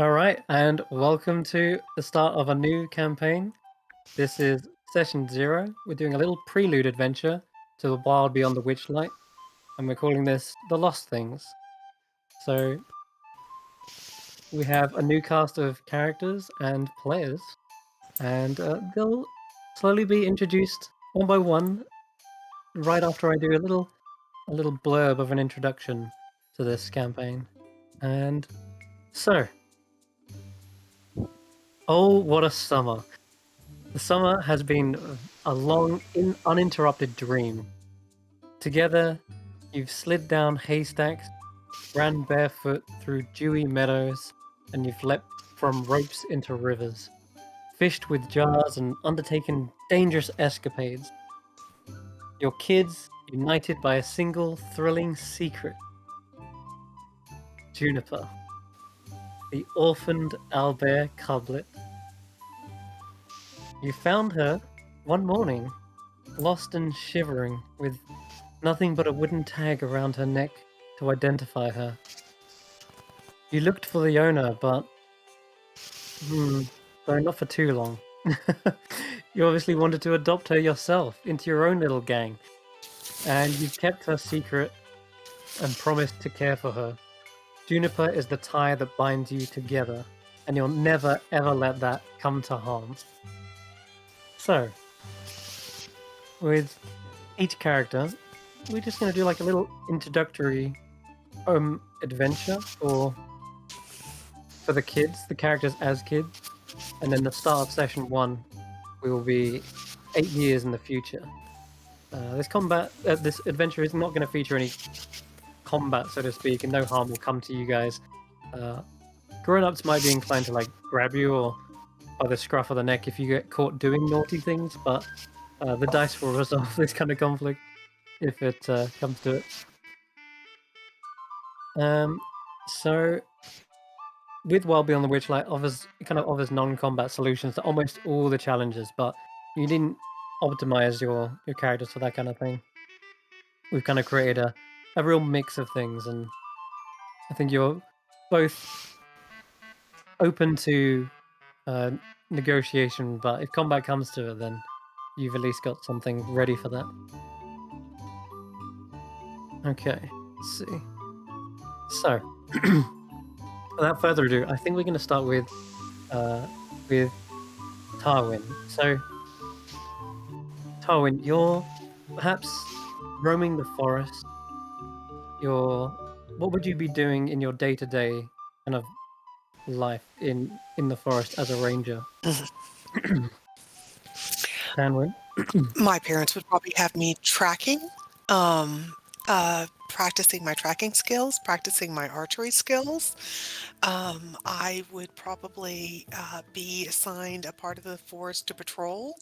All right, and welcome to the start of a new campaign. This is session 0. We're doing a little prelude adventure to the Wild Beyond the Witchlight, and we're calling this The Lost Things. So we have a new cast of characters and players, and they'll slowly be introduced one by one right after I do a little blurb of an introduction to this campaign. And so, oh, what a summer! The summer has been a long, uninterrupted dream. Together, you've slid down haystacks, ran barefoot through dewy meadows, and you've leapt from ropes into rivers, fished with jars and undertaken dangerous escapades. Your kids united by a single thrilling secret. Juniper, the orphaned owlbear cublet. You found her one morning, lost and shivering, with nothing but a wooden tag around her neck to identify her. You looked for the owner, but though not for too long. You obviously wanted to adopt her yourself into your own little gang, and you've kept her secret and promised to care for her. Juniper is the tie that binds you together, and you'll never ever let that come to harm. So, with each character, we're just going to do like a little introductory adventure for the kids, the characters as kids, and then the start of session 1 we will be 8 years in the future. This adventure is not going to feature any combat, so to speak, and no harm will come to you guys. Grown-ups might be inclined to like grab you or by the scruff of the neck if you get caught doing naughty things, but the dice will resolve this kind of conflict if it comes to it. So with Wild Beyond the Witchlight offers non-combat solutions to almost all the challenges, but you didn't optimize your characters for that kind of thing. We've kind of created a real mix of things, and I think you're both open to negotiation, but if combat comes to it, then you've at least got something ready for that. Okay, let's see. So, without further ado, I think we're going to start with Tanwyn. So, Tanwyn, you're perhaps roaming the forest. What would you be doing in your day-to-day kind of life in the forest as a ranger? Tanwyn? My parents would probably have me tracking, practicing my tracking skills, practicing my archery skills. I would probably be assigned a part of the forest to patrol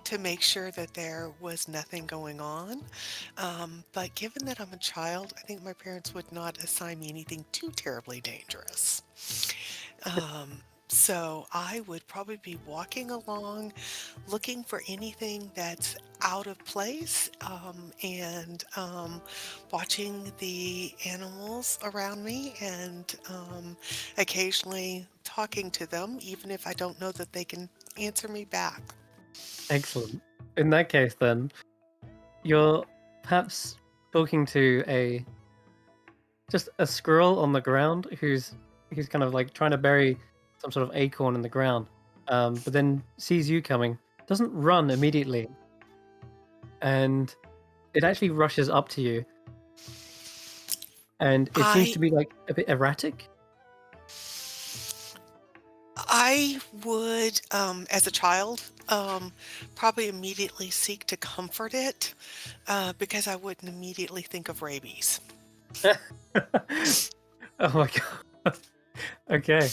to make sure that there was nothing going on. But given that I'm a child, I think my parents would not assign me anything too terribly dangerous. So I would probably be walking along, looking for anything that's out of place, and watching the animals around me, and occasionally talking to them, even if I don't know that they can answer me back. Excellent. In that case, then, you're perhaps talking to just a squirrel on the ground who's kind of like trying to bury some sort of acorn in the ground, but then sees you coming, doesn't run immediately, and it actually rushes up to you, and it seems I to be like a bit erratic. I would, as a child, probably immediately seek to comfort it, because I wouldn't immediately think of rabies. Oh my god. Okay.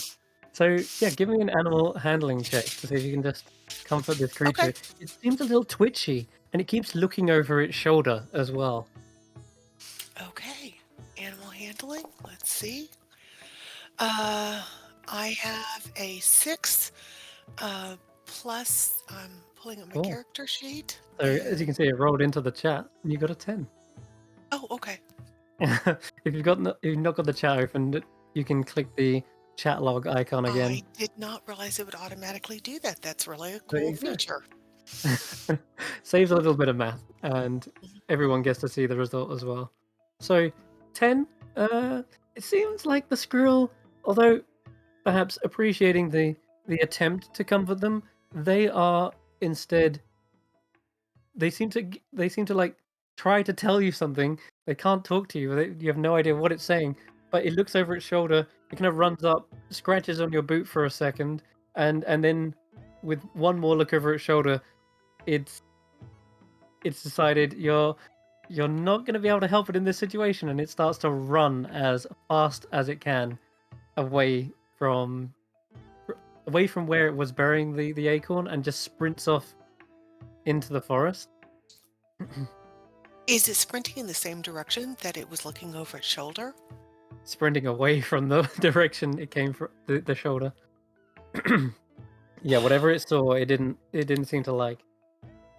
So yeah, give me an animal handling check to see if you can just comfort this Okay. creature. It seems a little twitchy, and it keeps looking over its shoulder as well. Okay. Animal handling. Let's see. Uh, I have a 6, plus I'm pulling up my Cool. character sheet, So as you and can see, it rolled into the chat, and you got a 10. oh, okay. If you've not got the chat open, you can click the chat log icon again. I did not realize it would automatically do that. That's really a There cool you go. feature. Saves a little bit of math, and everyone gets to see the result as well. So 10, it seems like the squirrel, although perhaps appreciating the attempt to comfort them, they are instead they seem to like try to tell you something. They can't talk to you. You have no idea what it's saying, but it looks over its shoulder. It kind of runs up, scratches on your boot for a second, and then with one more look over its shoulder, it's it's decided you're not going to be able to help it in this situation, and it starts to run as fast as it can away from away from where it was burying the acorn, and just sprints off into the forest. Is it sprinting in the same direction that it was looking over its shoulder? Sprinting away from the direction it came from, the shoulder. Yeah, whatever it saw, it didn't seem to like.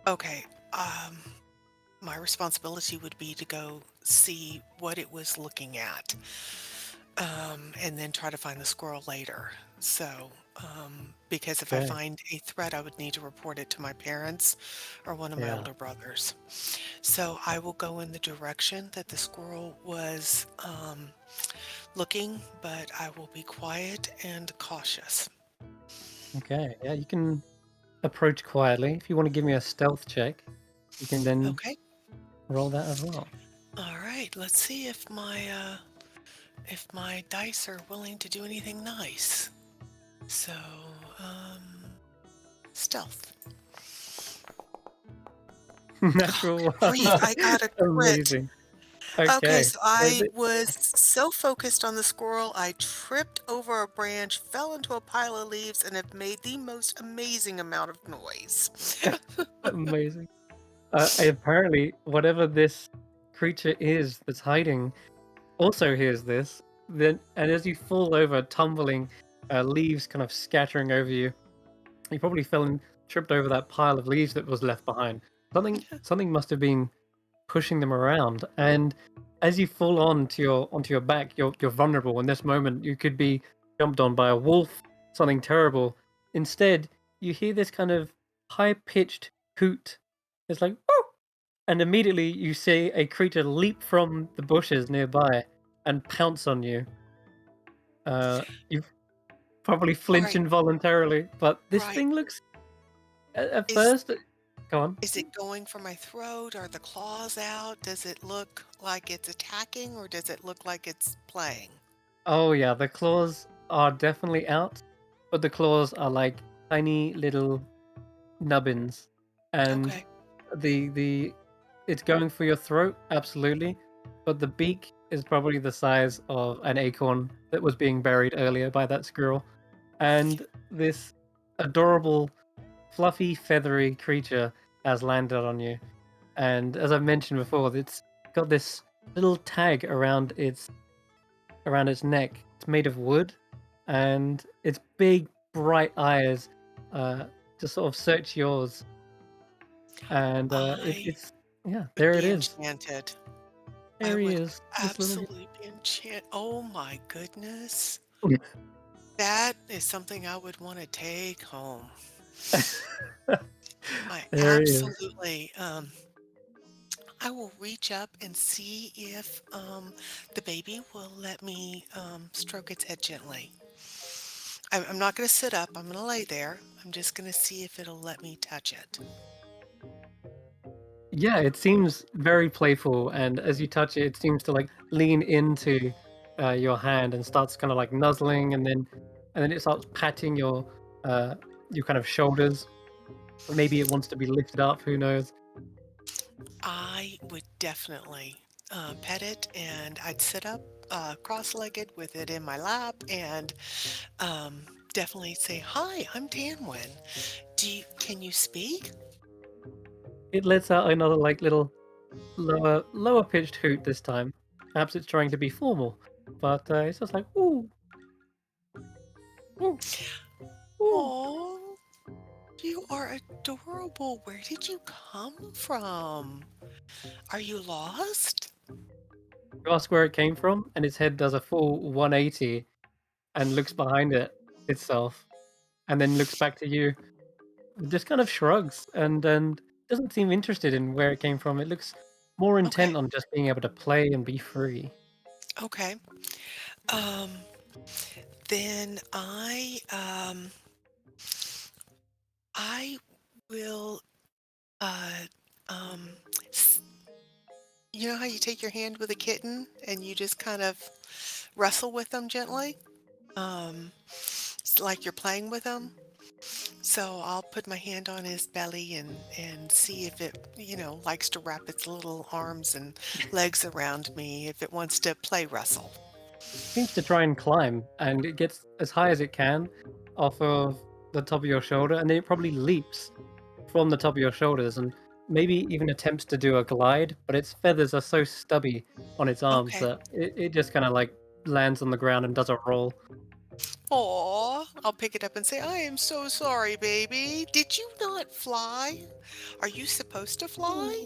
Okay. Um, my responsibility would be to go see what it was looking at, and then try to find the squirrel later. So, because if I Okay. find a threat, I would need to report it to my parents or one of my Yeah. older brothers. So I will go in the direction that the squirrel was looking, but I will be quiet and cautious. Okay. Yeah, you can approach quietly. If you want to give me a stealth check, you can then Okay. roll that as well. All right. Let's see if my dice are willing to do anything nice. So, stealth. Natural one. Grief, I got a crit. Amazing. Okay, Okay. so Is I it- was so focused on the squirrel, I tripped over a branch, fell into a pile of leaves, and have made the most amazing amount of noise. Amazing. Apparently, whatever this creature is that's hiding also hears this. Then, and as you fall over, tumbling, leaves kind of scattering over you, you probably fell and tripped over that pile of leaves that was left behind. Something must have been pushing them around, and as you fall onto your back, you're vulnerable. In this moment, you could be jumped on by a wolf, something terrible. Instead, you hear this kind of high-pitched hoot. It's like woo! And immediately you see a creature leap from the bushes nearby and pounce on you. You probably All flinch right, involuntarily, but this right. thing looks at Is first. Go on. is it going for my throat? Are the claws out? Does it look like it's attacking or does it look like it's playing? Oh yeah, the claws are definitely out, but the claws are like tiny little nubbins, and Okay. the it's going for your throat, absolutely, but the beak is probably the size of an acorn that was being buried earlier by that squirrel, and this adorable, fluffy, feathery creature has landed on you. And as I've mentioned before, it's got this little tag around its neck. It's made of wood, and its big, bright eyes uh, just sort of search yours. And I it's yeah, would there it be is. enchanted. I There he would is, this little. absolutely be enchanted. Oh my goodness. That is something I would want to take home. I There he is. absolutely, I will reach up and see if the baby will let me stroke its head gently. I'm not going to sit up. I'm going to lay there. I'm just going to see if it'll let me touch it. Yeah, it seems very playful, and as you touch it, it seems to like lean into your hand and starts kind of like nuzzling, and then it starts patting your kind of shoulders. Maybe it wants to be lifted up. Who knows? I would definitely pet it, and I'd sit up cross-legged with it in my lap, and um, definitely say, "Hi, I'm Tanwyn. Can you speak?" It lets out another like little lower pitched hoot this time. Perhaps it's trying to be formal, but it's just like ooh, ooh, ooh. Oh, you are adorable. Where did you come from? Are you lost? You ask where it came from, and its head does a full 180 and looks behind itself, and then looks back to you, just kind of shrugs and doesn't seem interested in where it came from. It looks more Okay. intent on just being able to play and be free. Okay. Um, then I will uh um s- you know how you take your hand with a kitten and you just kind of wrestle with them gently? It's like you're playing with them. So I'll put my hand on his belly and see if it, likes to wrap its little arms and legs around me, if it wants to play wrestle. Seems to try and climb, and it gets as high as it can off of the top of your shoulder, and then it probably leaps from the top of your shoulders and maybe even attempts to do a glide, but its feathers are so stubby on its arms Okay. that it just kind of like lands on the ground and does a roll. Aw, I'll pick it up and say, I am so sorry, baby. Did you not fly? Are you supposed to fly?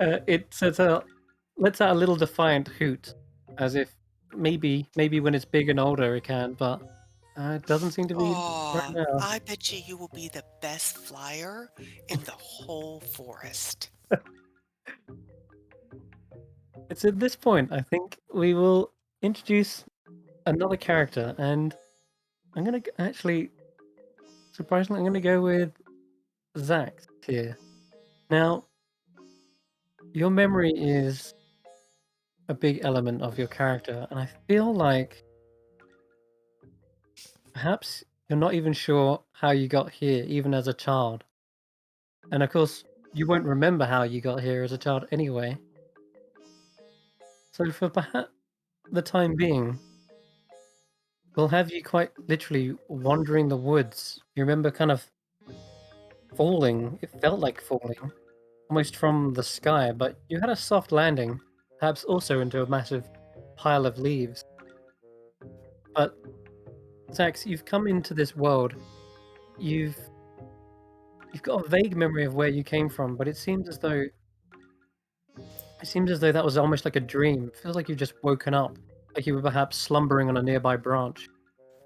It lets out a little defiant hoot, as if maybe when it's big and older it can, but it doesn't seem to be right Aw, now. I bet you will be the best flyer in the whole forest. It's at this point I think we will introduce another character, and I'm gonna actually surprisingly I'm gonna go with Zach here. Now, your memory is a big element of your character, and I feel like perhaps you're not even sure how you got here, even as a child. And of course, you won't remember how you got here as a child anyway. So, for perhaps the time being, we'll have you quite literally wandering the woods. You remember kind of falling, it felt like falling, almost from the sky, but you had a soft landing, perhaps also into a massive pile of leaves. But Zax, you've come into this world. You've you've got a vague memory of where you came from, but it seems as though that was almost like a dream. It feels like you've just woken up, like you were perhaps slumbering on a nearby branch.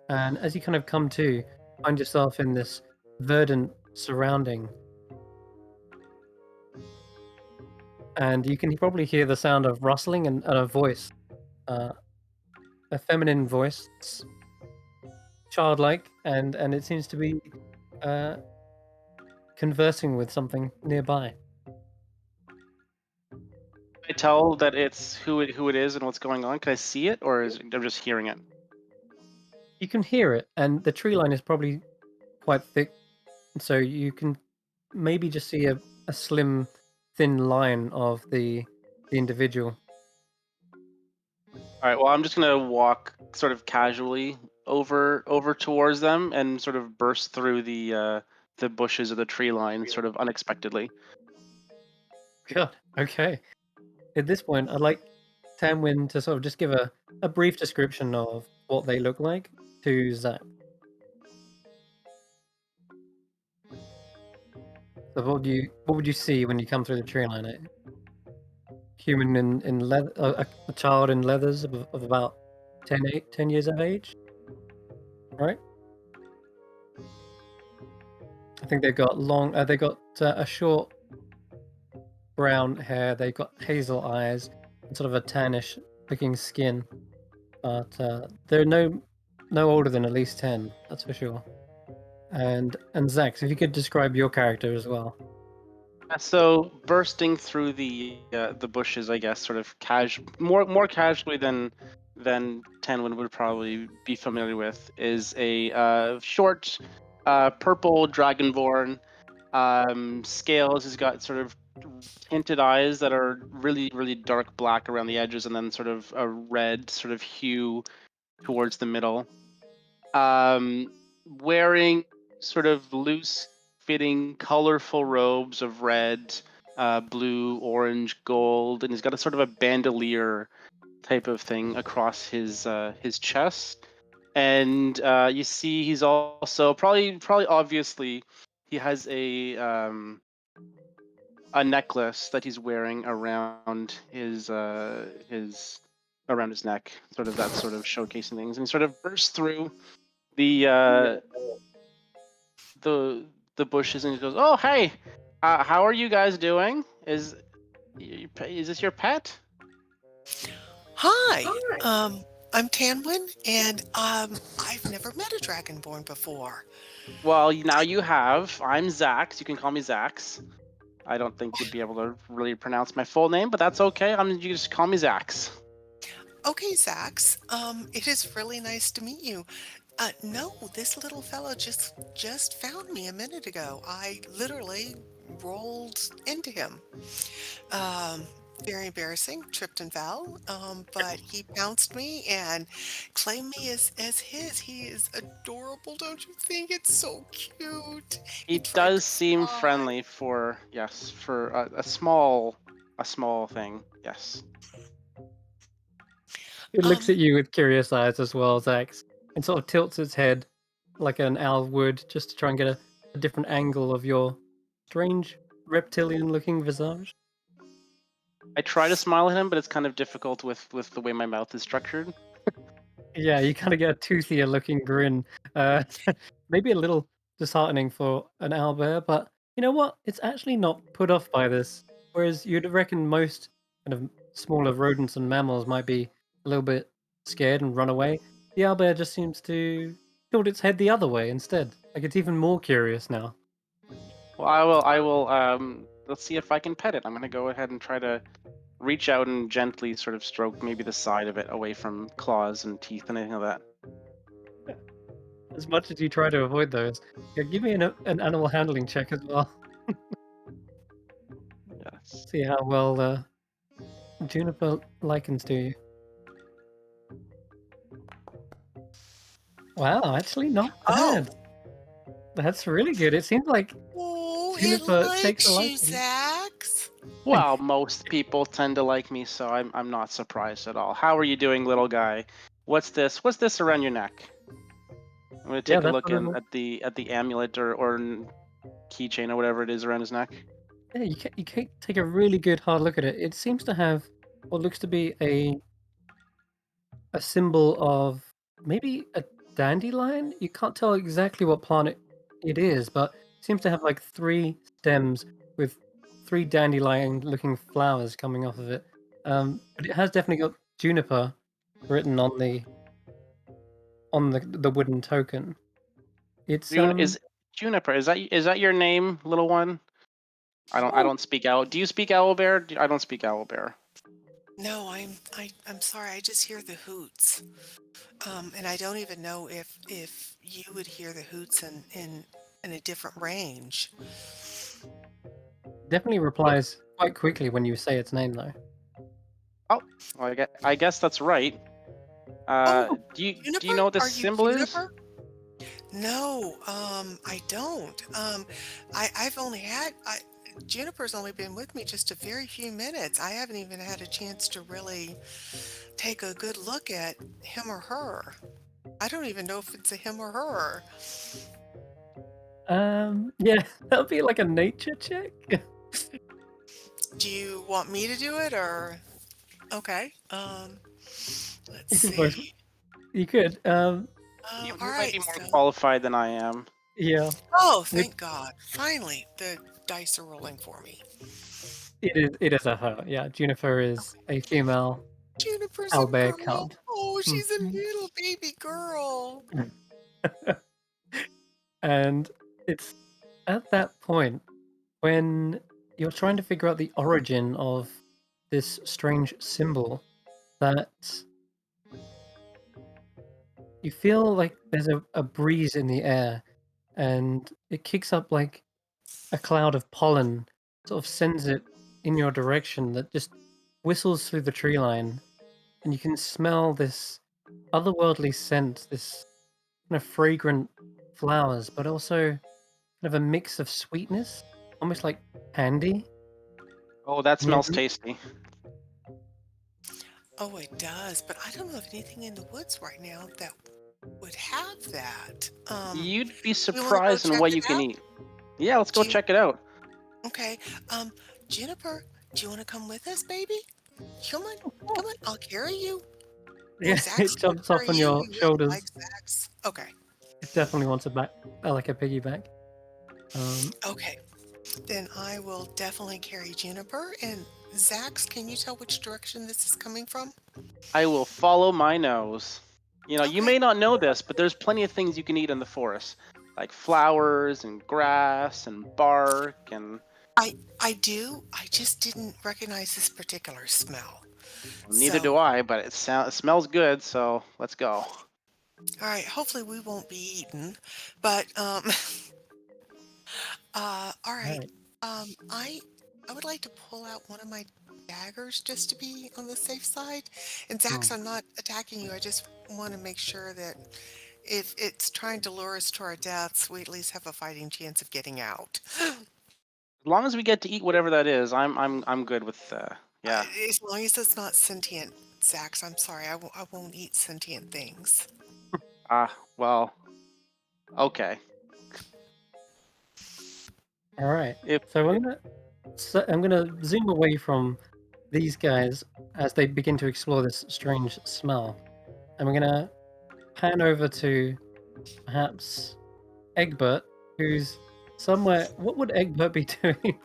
And as you kind of come to, find yourself in this verdant surrounding, and you can probably hear the sound of rustling and a voice, uh, a feminine voice, childlike, and it seems to be uh, conversing with something nearby. I tell that it's who it is and what's going on? Can I see it, or is I'm just hearing it? You can hear it, and the tree line is probably quite thick, so you can maybe just see a slim, thin line of the individual. All right. Well, I'm just gonna walk sort of casually over towards them and sort of burst through the bushes of the tree line, sort of unexpectedly. God, okay. At this point, I'd like Tanwyn to sort of just give a brief description of what they look like to Zach. So what would you see when you come through the tree line? A human in leather, a child in leathers of about 10 years of age, right? I think they've got a short brown hair. They've got hazel eyes and sort of a tannish looking skin, but they're no older than at least 10. That's for sure. And Zach, if you could describe your character as well. So bursting through the bushes, I guess, sort of more casually than Tanwyn would probably be familiar with, is a short, purple dragonborn. Scales. He's got sort of tinted eyes that are really dark black around the edges, and then sort of a red sort of hue towards the middle. Wearing sort of loose fitting, colorful robes of red, blue, orange, gold, and he's got a sort of a bandolier type of thing across his chest. And you see, he's also probably obviously he has a necklace that he's wearing around his around his neck, sort of that sort of showcasing things, and he sort of bursts through the the bushes and he goes, "Oh, hey, how are you guys doing? Is this your pet?" Hi, I'm Tanwyn, and I've never met a dragonborn before. Well, now you have. I'm Zax. You can call me Zax. I don't think you'd be able to really pronounce my full name, but that's okay. You just call me Zax. Okay, Zax, it is really nice to meet you. No, this little fellow just found me a minute ago. I literally rolled into him. Um, Very embarrassing, tripped and fell. But he pounced me and claimed me as his. He is adorable, don't you think? It's so cute. He He tried to does seem fly. friendly for a small thing. Yes. It looks at Um, you with curious eyes as well, Zax, and sort of tilts its head like an owl would, just to try and get a different angle of your strange reptilian-looking visage. I try to smile at him, but it's kind of difficult with the way my mouth is structured. Yeah, you kind of get a toothier-looking grin. Uh, maybe a little disheartening for an owlbear, but you know what? It's actually not put off by this. Whereas you'd reckon most kind of smaller rodents and mammals might be a little bit scared and run away. The owlbear just seems to tilt its head the other way instead. Like it's even more curious now. Well, I will. Let's see if I can pet it. I'm gonna go ahead and try to reach out and gently sort of stroke maybe the side of it away from claws and teeth and anything like that. As much as you try to avoid those, yeah, give me an animal handling check as well. Yes. See how well Juniper lichens do you. Wow, actually not oh, bad. That's really good. It seems like oh, it Juniper takes a likes you, liking. Zax. Well, most people tend to like me, so I'm not surprised at all. How are you doing, little guy? What's this? What's this around your neck? I'm gonna Yeah, take a that's a look in little. at the amulet or keychain or whatever it is around his neck. Yeah, you can take a really good hard look at it. It seems to have what looks to be a symbol of maybe a dandelion. You can't tell exactly what plant it is, but it seems to have like three stems with three dandelion-looking flowers coming off of it. But it has definitely got juniper written on the wooden token. It's Is Juniper? Is that your name, little one? I oh don't speak owl. Do you speak owlbear? I don't speak owlbear. No, I'm sorry. I just hear the hoots. And I don't even know if you would hear the hoots in a different range. definitely What? replies quite quickly when you say its name though. Oh, well, I guess that's right. Oh, Do you Juniper? know what this Are you symbol is? Juniper? No, I don't. I've only had Juniper's only been with me just a very few minutes. I haven't even had a chance to really take a good look at him or her. I don't even know if it's a him or her. Yeah, that'll be like a nature check. Do you want me to do it or okay? Let's You can both. see. You could. All You might right. be more So, qualified than I am. Yeah. oh, It, thank God! Finally, the dice are rolling for me. it is a her. Yeah, Juniper is a female Juniper's a owlbear girl. cub. Oh, she's a Mhm. little baby girl. And it's at that point when you're trying to figure out the origin of this strange symbol that you feel like there's a breeze in the air and it kicks up like a cloud of pollen, sort of sends it in your direction that just whistles through the tree line, and you can smell this otherworldly scent, this kind of fragrant flowers, but also kind of a mix of sweetness, almost like candy. Oh, that And smells tasty. Oh, it does, but I don't know of anything in the woods right now that would have that. You'd be We want to go surprised in check what it you can out? eat. Yeah, let's go Do you, check it out. okay. Juniper, do you want to come with us, baby? Come on, come on. I'll carry you. Will Yeah, Zax it still jumps off carry on you? your You really like shoulders. Zax? Okay. It definitely wants a back, like a piggyback. Um, Okay. Then I will definitely carry Juniper. And Zax, can you tell which direction this is coming from? I will follow my nose. You know, you Okay. may not know this, but there's plenty of things you can eat in the forest, like flowers and grass and bark and. I do. I just didn't recognize this particular smell. Well, neither do So, I, but it smells good, so let's go. all right. Hopefully, we won't be eaten. But all right. right. I would like to pull out one of my daggers just to be on the safe side. And Zax, Hmm. I'm not attacking you. I just want to make sure that if it's trying to lure us to our deaths, we at least have a fighting chance of getting out. As long as we get to eat whatever that is, I'm good with. Yeah. As long as it's not sentient, Zax, I'm sorry. I won't eat sentient things. Well. Okay. All right. If So I'm gonna zoom away from these guys as they begin to explore this strange smell, and we're gonna pan over to perhaps Egbert, who's somewhere. What would Egbert be doing?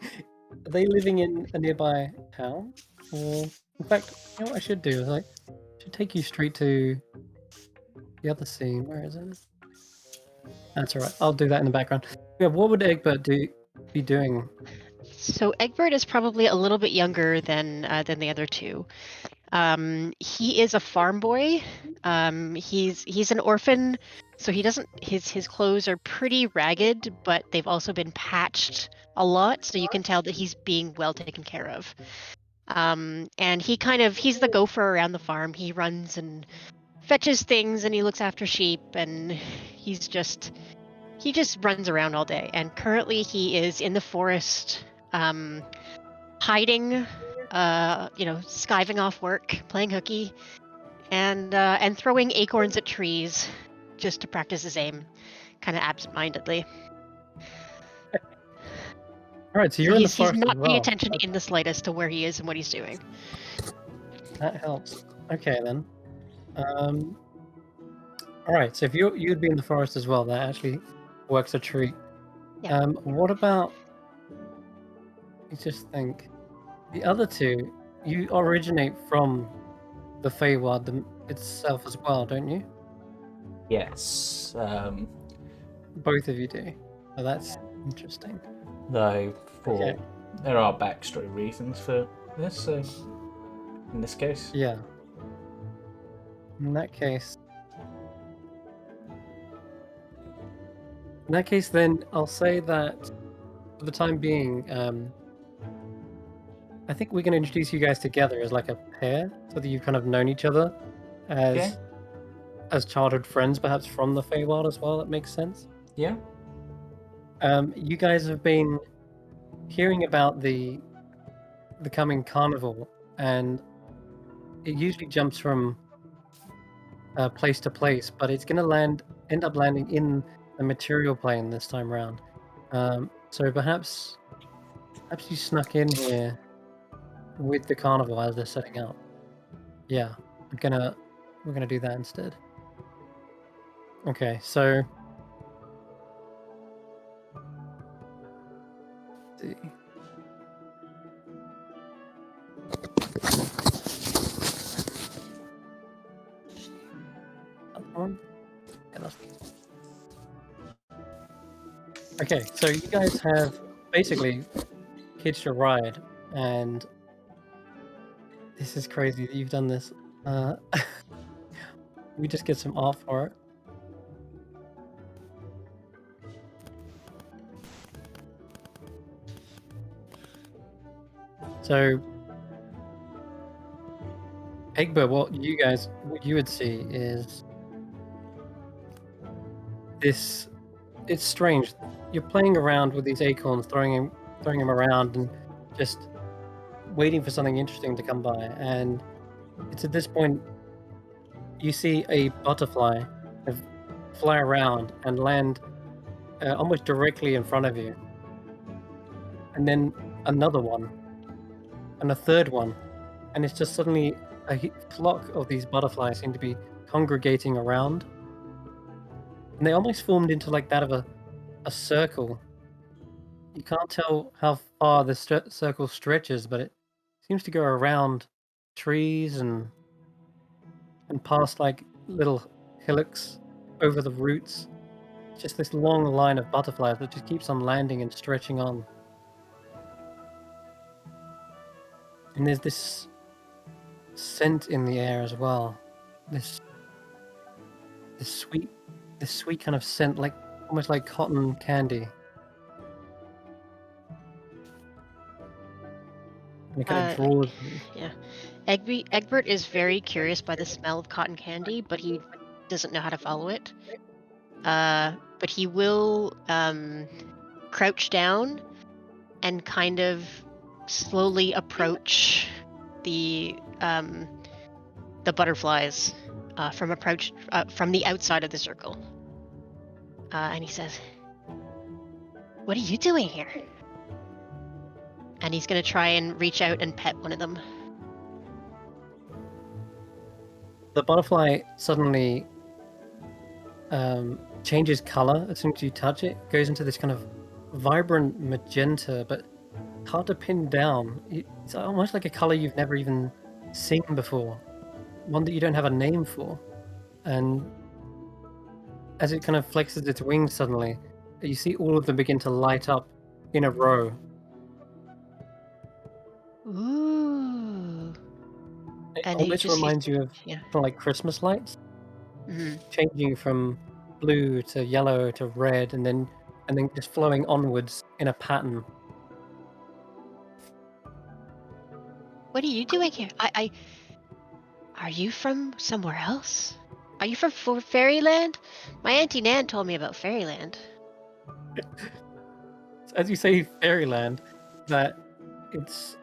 Are they living in a nearby town? Or, in fact, you know what I should do is I should take you straight to the other scene. Where is it? That's all right. I'll do that in the background. Yeah, what would Egbert be doing? So Egbert is probably a little bit younger than the other two. He is a farm boy. He's an orphan, so he doesn't his clothes are pretty ragged, but they've also been patched a lot, so you can tell that he's being well taken care of. And he's the gopher around the farm. He runs and fetches things, and he looks after sheep, and he just runs around all day. And currently, he is in the forest, hiding, skiving off work, playing hooky, and throwing acorns at trees just to practice his aim, kind of absent-mindedly. All right, so So you're in the he's forest as not paying well. attention in the slightest to where he is and what he's doing. That helps. Okay then. All right. So if you'd be in the forest as well, that actually works a treat. Yeah. What about? You just think the other two. You originate from the Feywild itself as well, don't you? Yes. Both of you do. Oh, that's interesting. Though Okay. there are backstory reasons for this. So in this case, Yeah. In that case, then I'll say that for the time being, I think we're going to introduce you guys together as like a pair, so that you've kind of known each other okay. as childhood friends, perhaps from the Feywild as well. That makes sense. Yeah. You guys have been hearing about the coming carnival, and it usually jumps from place to place, but it's going to end up landing in the material plane this time around. So perhaps you snuck in here with the carnival as they're setting up. Yeah, we're gonna do that instead. Okay, so let's see. That one? Yeah, that's... Okay, so you guys have basically hitched a ride, and this is crazy that you've done this. We just get some art for it. So, Egbert, what you would see is this. It's strange. You're playing around with these acorns, throwing them around, and just waiting for something interesting to come by. And it's at this point you see a butterfly fly around and land almost directly in front of you, and then another one, and a third one, and it's just suddenly flock of these butterflies seem to be congregating around, and they almost formed into like that of a circle. You can't tell how far the circle stretches, but it seems to go around trees and past like little hillocks over the roots. It's just this long line of butterflies that just keeps on landing and stretching on. And there's this scent in the air as well. This sweet kind of scent, like almost like cotton candy. And it kind of draws you. Yeah. Egbert is very curious by the smell of cotton candy, but he doesn't know how to follow it. But he will crouch down and kind of slowly approach the butterflies from the outside of the circle. And he says, "What are you doing here?" And he's going to try and reach out and pet one of them. The butterfly suddenly changes color as soon as you touch it. It goes into this kind of vibrant magenta, but hard to pin down. It's almost like a color you've never even seen before, one that you don't have a name for. And as it kind of flexes its wings suddenly, you see all of them begin to light up in a row. Ooh. It And he almost just- reminds you of Yeah. kind of like Christmas lights, Mhm. changing from blue to yellow to red, and then just flowing onwards in a pattern. What are you doing here? Are you from somewhere else? Are you from Fairyland? My Auntie Nan told me about Fairyland. As you say, Fairyland, that it's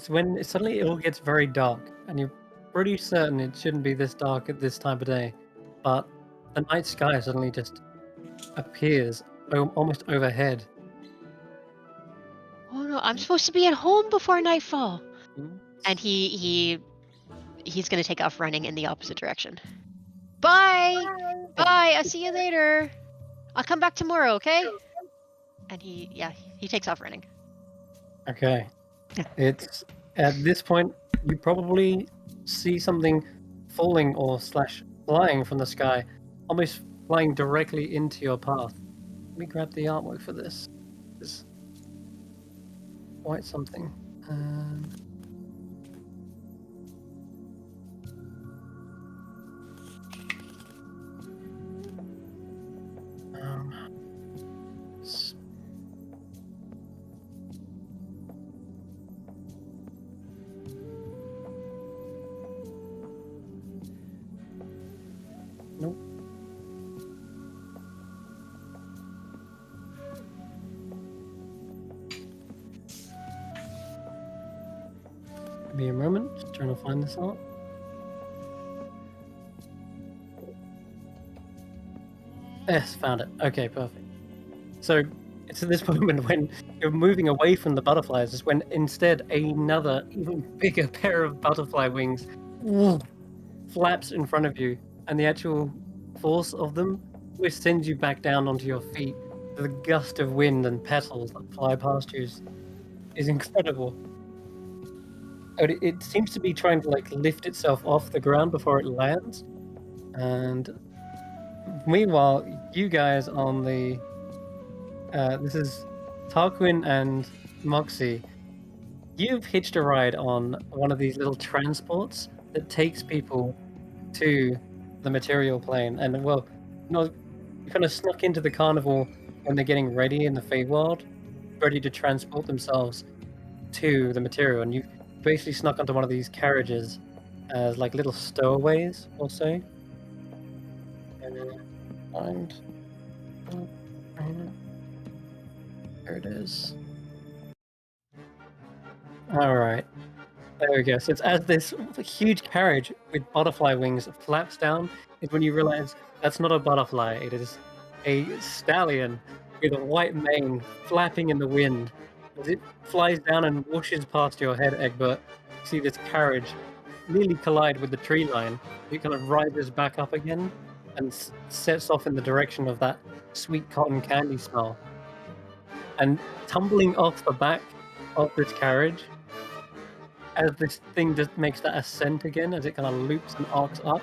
when suddenly it all gets very dark, and you're pretty certain it shouldn't be this dark at this time of day, but the night sky suddenly just appears almost overhead. Oh no, I'm supposed to be at home before nightfall. Hmm? And he's gonna take off running in the opposite direction. Bye! Bye! I'll see you later. I'll come back tomorrow, okay? And he takes off running. Okay. It's at this point you probably see something falling or flying from the sky, almost flying directly into your path. Let me grab the artwork for this. It's quite something. S- Nope. Give me a moment, just trying to find this art. Yes, found it. Okay, perfect. So it's at this moment when you're moving away from the butterflies, is when instead another even bigger pair of butterfly wings flaps in front of you, and the actual force of them which sends you back down onto your feet. The gust of wind and petals that fly past you is incredible. It seems to be trying to like lift itself off the ground before it lands, and meanwhile, you guys on the this is Tarquin and Moxie. You've hitched a ride on one of these little transports that takes people to the material plane, and well, you kind of snuck into the carnival when they're getting ready in the Feywild, ready to transport themselves to the material, and you basically snuck onto one of these carriages as like little stowaways or so. And there it is. All right. There we go. So it's as this huge carriage with butterfly wings flaps down, is when you realize that's not a butterfly. It is a stallion with a white mane flapping in the wind, As it flies down and whooshes past your head, Egbert, you see this carriage nearly collide with the tree line. It kind of rises back up again and sets off in the direction of that sweet cotton candy smell. And tumbling off the back of this carriage, as this thing just makes that ascent again, as it kind of loops and arcs up,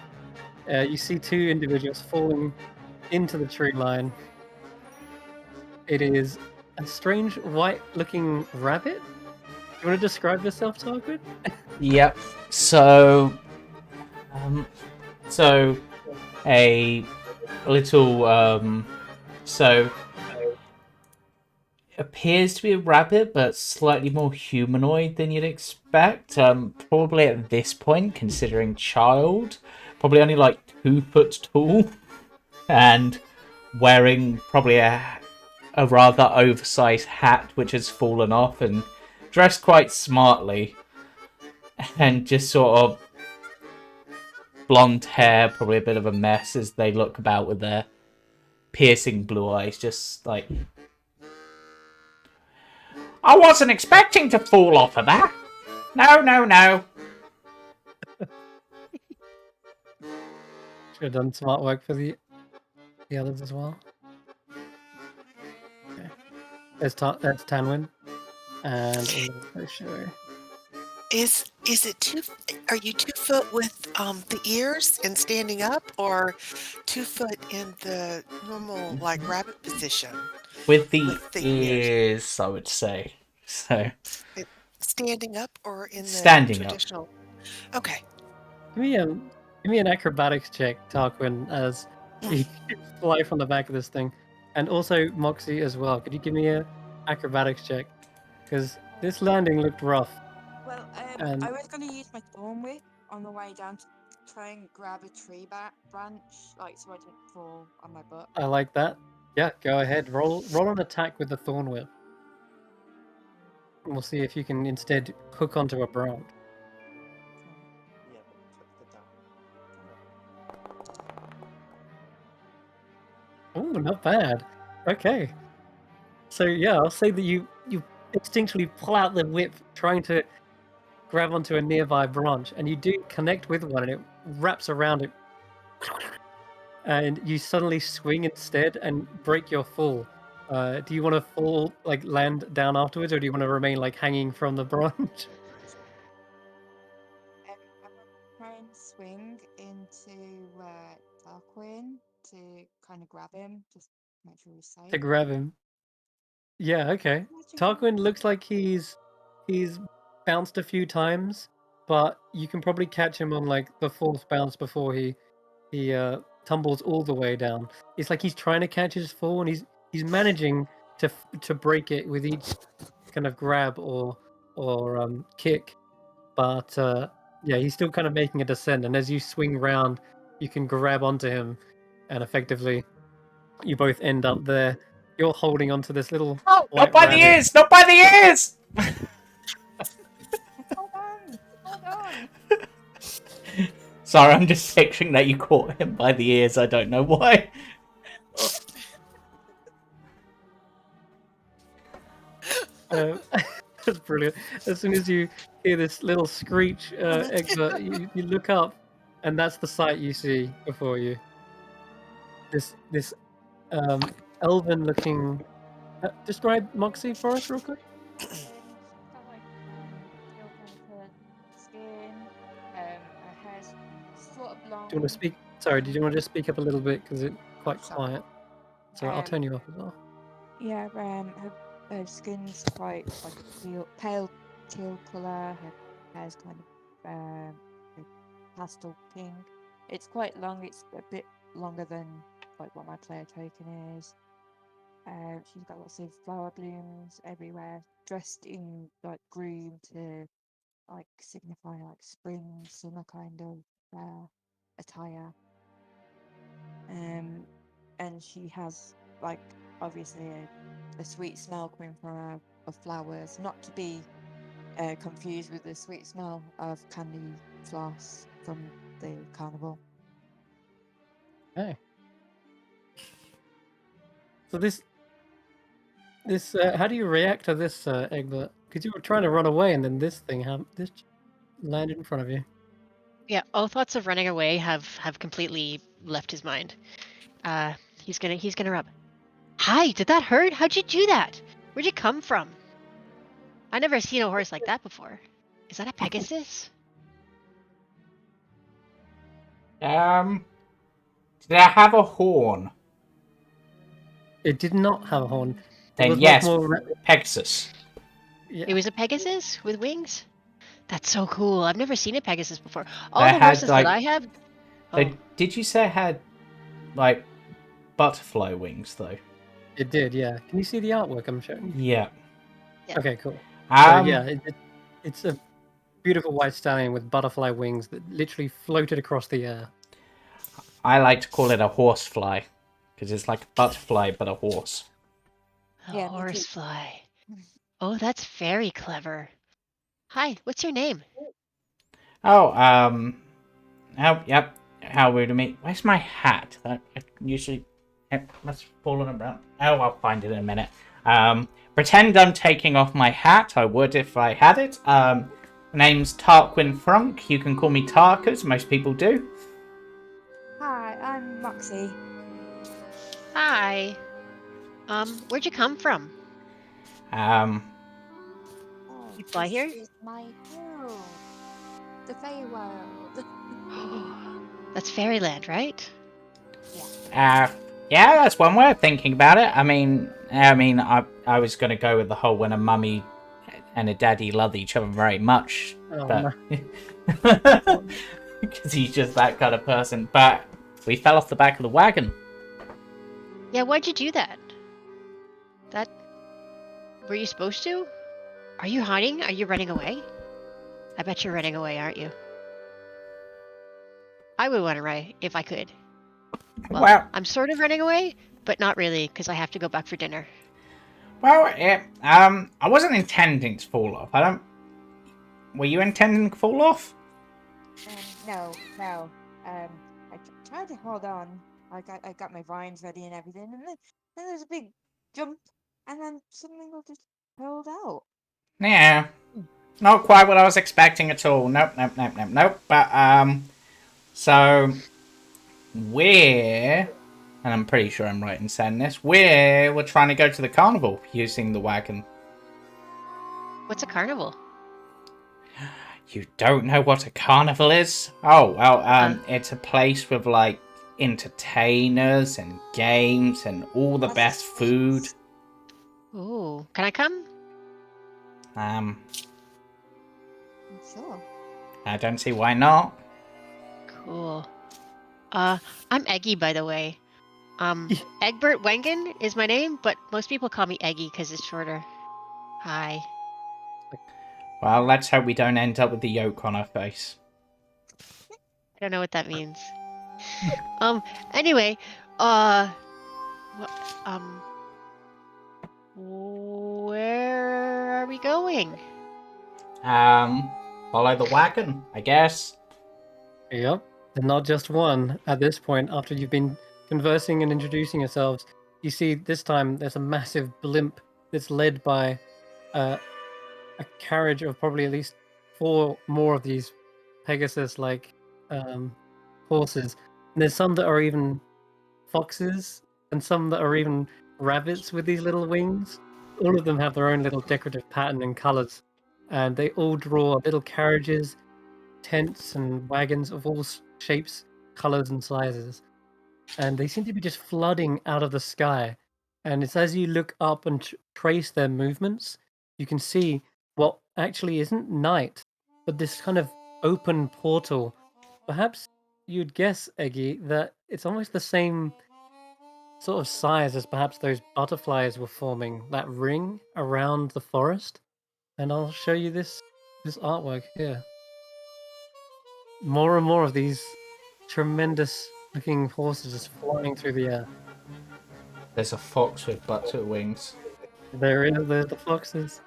you see two individuals falling into the tree line. It is a strange white-looking rabbit. You want to describe yourself, Tarquin? Yep. So, so a little so appears to be a rabbit, but slightly more humanoid than you'd expect. Probably at this point, considering child, probably only like 2 foot tall, and wearing probably a rather oversized hat which has fallen off, and dressed quite smartly, and just sort of blonde hair, probably a bit of a mess as they look about with their piercing blue eyes, just like, I wasn't expecting to fall off of that. No. Should have done smart work for the others as well. Okay. That's Tanwyn. And also show. Is it are you 2 foot with the ears and standing up, or 2 foot in the normal like rabbit position? With the ears. ears, I would say. So Standing up or in the standing up. traditional? Okay. Give me an acrobatics check, Tarquin, as you fly from the back of this thing. And also Moxie as well. Could you give me a acrobatics check? Because this landing looked rough. Well, And I was going to use my thorn whip on the way down to try and grab a tree branch, like so I didn't fall on my butt. I like that. Yeah, go ahead. Roll an attack with the thorn whip. And we'll see if you can instead hook onto a branch. Yeah, but click the down. Oh, not bad. Okay. So yeah, I'll say that you instinctually pull out the whip, trying to grab onto a nearby branch, and you do connect with one, and it wraps around it, and you suddenly swing instead and break your fall. Do you want to fall, like land down afterwards, or do you want to remain like hanging from the branch? I'm going to try and swing into Tarquin to kind of grab him, just make sure he's safe. To grab him. Yeah, okay. Tarquin looks like he's bounced a few times, but you can probably catch him on like the 4th bounce before he tumbles all the way down. It's like he's trying to catch his fall, and he's managing to break it with each kind of grab or kick, but yeah, he's still kind of making a descent. And as you swing round, you can grab onto him, and effectively, you both end up there. You're holding onto this little white Not by rabbit. the ears! Not by the ears! Hold on! Hold on! Sorry, I'm just picturing that you caught him by the ears. I don't know why. That's brilliant. As soon as you hear this little screech, Egbert, you look up, and that's the sight you see before you. This elven-looking. Describe Moxie for us, real quick. She's got like pale kind of coloured skin. Her hair's sort of long. Do you want to speak? Sorry, did you want to just speak up a little bit because it's quite Sorry. quiet? So I'll turn you off as well. Yeah, her skin's quite like pale teal colour. Her hair's kind of pastel pink. It's quite long. It's a bit longer than like what my player token is. She's got lots of flower blooms everywhere. Dressed in like green to like signify like spring, summer kind of attire. And she has like obviously a sweet smell coming from her of flowers, not to be confused with the sweet smell of candy floss from the carnival. Okay. So this This, how do you react to this, Egbert? Because you were trying to run away, and then this thing landed in front of you. Yeah, all thoughts of running away have completely left his mind. He's gonna rub. Hi, did that hurt? How'd you do that? Where'd you come from? I never seen a horse like that before. Is that a Pegasus? Did I have a horn? It did not have a horn. It Then was yes, much more. Pegasus. Yeah. It was a Pegasus with wings? That's so cool. I've never seen a Pegasus before. All They the had, horses like- that I have. They, did you say it had like butterfly wings though? It did, yeah. Can you see the artwork I'm showing? Yeah. Yeah. Okay, cool. So Um, yeah, it's a beautiful white stallion with butterfly wings that literally floated across the air. I like to call it a horsefly because it's like a butterfly but a horse. A Yeah, me too. horsefly. Oh, that's very clever. Hi, what's your name? Oh, yep. How rude of me. Where's my hat? I usually it must have fallen around. Oh, I'll find it in a minute. Pretend I'm taking off my hat. I would if I had it. My name's Tarquin Frunk. You can call me Tark, as most people do. Hi, I'm Moxie. Hi. Where'd you come from? Um, Oh, You fly here? This is my world. The Feywild. That's fairyland, right? yeah, that's one way of thinking about it. I mean, I was gonna go with the whole when a mummy and a daddy love each other very much, Oh, but no. because he's just that kind of person. But we fell off the back of the wagon. Yeah, why'd you do that? That... Were you supposed to? Are you hiding? Are you running away? I bet you're running away, aren't you? I would run away if I could. Well, I'm sort of running away, but not really, because I have to go back for dinner. I wasn't intending to fall off. Were you intending to fall off? No. I tried to hold on. I got my vines ready and everything, and then there's a big jump, and then suddenly I just pulled out. Yeah, not quite what I was expecting at all. Nope. But so we're, and I'm pretty sure I'm right in saying this, we're trying to go to the carnival using the wagon. What's a carnival? You don't know what a carnival is? Oh, well, it's a place with like entertainers and games and all the best food. Ooh, can I come? Sure. I don't see why not. Cool. I'm Eggy, by the way. Egbert Wengen is my name, but most people call me Eggy because it's shorter. Hi. Well, let's hope we don't end up with the yolk on our face. I don't know what that means. Anyway, where are we going? Follow the wagon, I guess. Yep, and not just one. At this point, after you've been conversing and introducing yourselves, you see this time there's a massive blimp that's led by a carriage of probably at least 4 more of these Pegasus-like horses. And there's some that are even foxes, and some that are even rabbits with these little wings. All of them have their own little decorative pattern and colors, and they all draw little carriages, tents and wagons of all shapes, colors, and sizes. And they seem to be just flooding out of the sky. And it's as you look up and trace their movements, you can see what actually isn't night, but this kind of open portal. Perhaps you'd guess, Eggy, that it's almost the same sort of size as perhaps those butterflies were forming, that ring around the forest. And I'll show you this artwork here. More and more of these tremendous looking horses just flying through the air. There's a fox with butter wings. There's the foxes.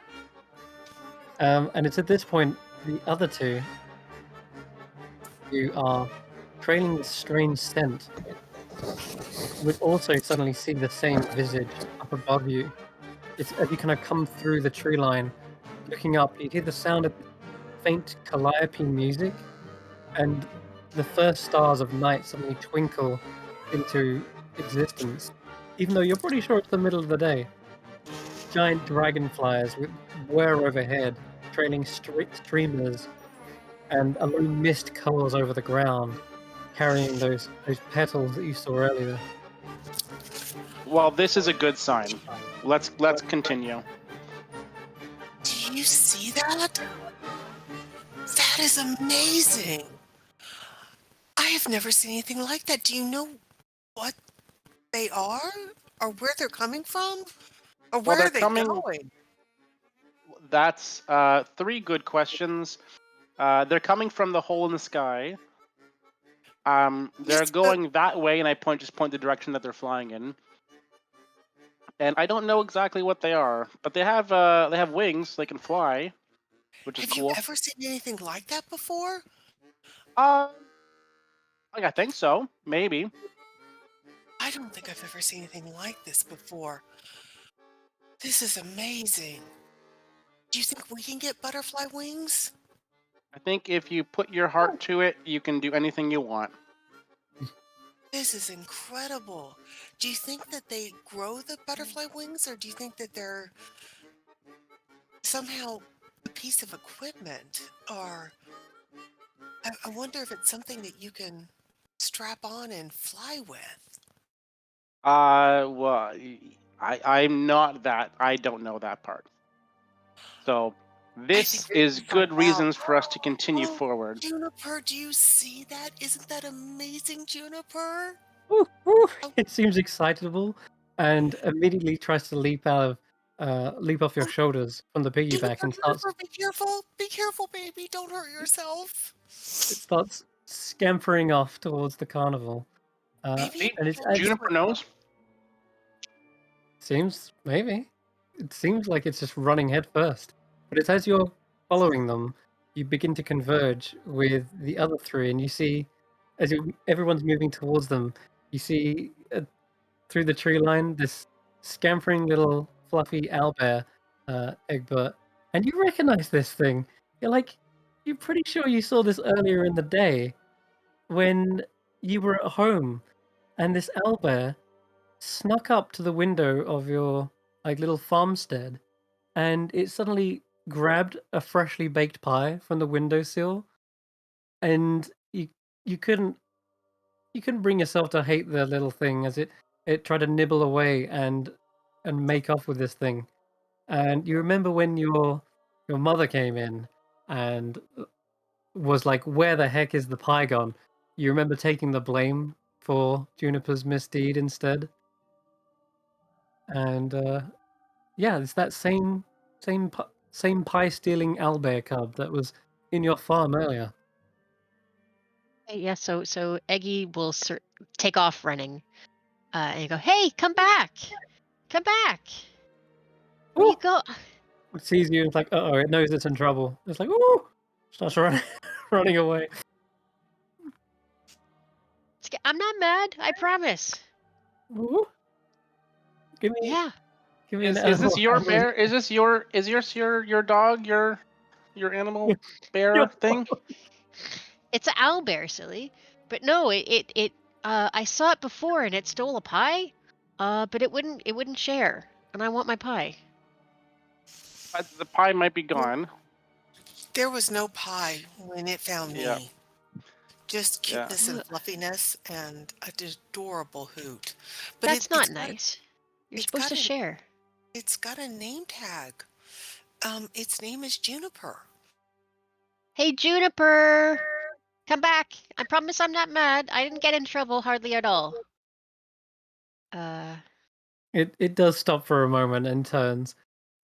And it's at this point, the other two, who are trailing this strange scent, would also suddenly see the same visage up above you. It's as you kind of come through the tree line, looking up, you hear the sound of faint calliope music, and the first stars of night suddenly twinkle into existence, even though you're pretty sure it's the middle of the day. Giant dragonflies with whir overhead, trailing streamers, and a low mist curls over the ground, carrying those petals that you saw earlier. Well, this is a good sign. Let's continue. Do you see that? That is amazing. I have never seen anything like that. Do you know what they are? Or where they're coming from? Or Well, where they're are they coming. going? That's 3 good questions. They're coming from the hole in the sky. They're Yes, but going that way, and I just point the direction that they're flying in. And I don't know exactly what they are, but they have wings. They can fly, which is have you cool. ever seen anything like that before? I think so. Maybe. I don't think I've ever seen anything like this before. This is amazing. Do you think we can get butterfly wings? I think if you put your heart to it, you can do anything you want. This is incredible. Do you think that they grow the butterfly wings, or do you think that they're somehow a piece of equipment? Or I wonder if it's something that you can strap on and fly with. Well, I'm not that. I don't know that part. So I think this we is should find good out. reasons for us to continue Oh, forward. Juniper, do you see that? Isn't that amazing, Juniper? Woo, woo. Oh, It seems excitable, and immediately tries to leap off your oh, shoulders from the piggyback Juniper, and starts Juniper, be careful. Be careful, baby. Don't hurt yourself. it starts scampering off towards the carnival. Maybe See, it And it's will as Juniper knows. seems maybe it seems like it's just running head first. But it's as you're following them, you begin to converge with the other three, and you see everyone's moving towards them. You see through the tree line this scampering little fluffy owlbear, Egbert, and you recognize this thing. You're pretty sure you saw this earlier in the day when you were at home, and this owlbear snuck up to the window of your little farmstead, and it suddenly grabbed a freshly baked pie from the windowsill, and you couldn't bring yourself to hate the little thing as it tried to nibble away and make off with this thing. And you remember when your mother came in and was like, "Where the heck is the pie gone?" You remember taking the blame for Juniper's misdeed instead, and yeah, it's that same pie stealing owlbear cub that was in your farm earlier. Yeah, so Eggy will take off running, and go, "Hey, come back! Come back! Where you Ooh! go?" It sees you and it's like, uh-oh, it knows it's in trouble. It's like, ooh! Starts running away. I'm not mad. I promise. Ooh. Give me Yeah. an Is this animal your handling. bear? Is this your dog? Your animal bear Your thing? It's an owl bear, silly. But no, I saw it before and it stole a pie. But it wouldn't share, and I want my pie. The pie might be gone. There was no pie when it found Yeah. me. Just Yeah. cuteness and Ugh, fluffiness and an adorable hoot. But that's not nice. You're it's supposed got to a share. it's got a name tag. Its name is Juniper. Hey, Juniper, come back. I promise I'm not mad. I didn't get in trouble hardly at all. It does stop for a moment and turns,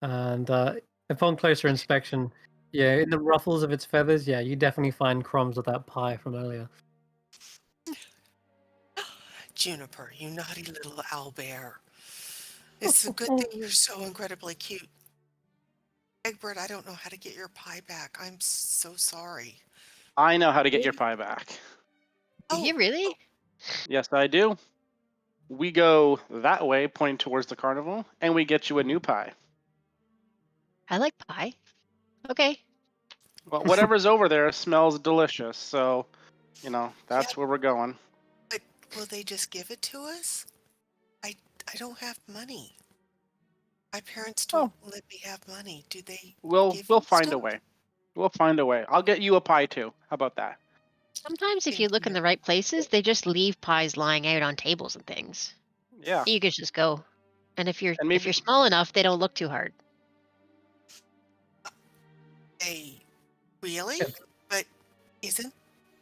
and upon closer inspection, yeah, in the ruffles of its feathers, yeah, you definitely find crumbs of that pie from earlier. Juniper, you naughty little owlbear. It's a good thing you're so incredibly cute. Egbert, I don't know how to get your pie back. I'm so sorry. I know how to get your pie back. Do you Oh, really? Yes, I do. we go that way, pointing towards the carnival, and we get you a new pie. I like pie. Okay. Well, whatever's over there smells delicious, so that's Yeah, where we're going. but will they just give it to us? I don't have money. My parents don't Oh, let me have money. Do they we'll give we'll you find a stuff? way. We'll find a way. I'll get you a pie too. How about that? Sometimes if you Thank look in you. the right places, they just leave pies lying out on tables and things. Yeah, You could just go. And if you're and if you're maybe small enough, they don't look too hard. They really? Yes. But isn't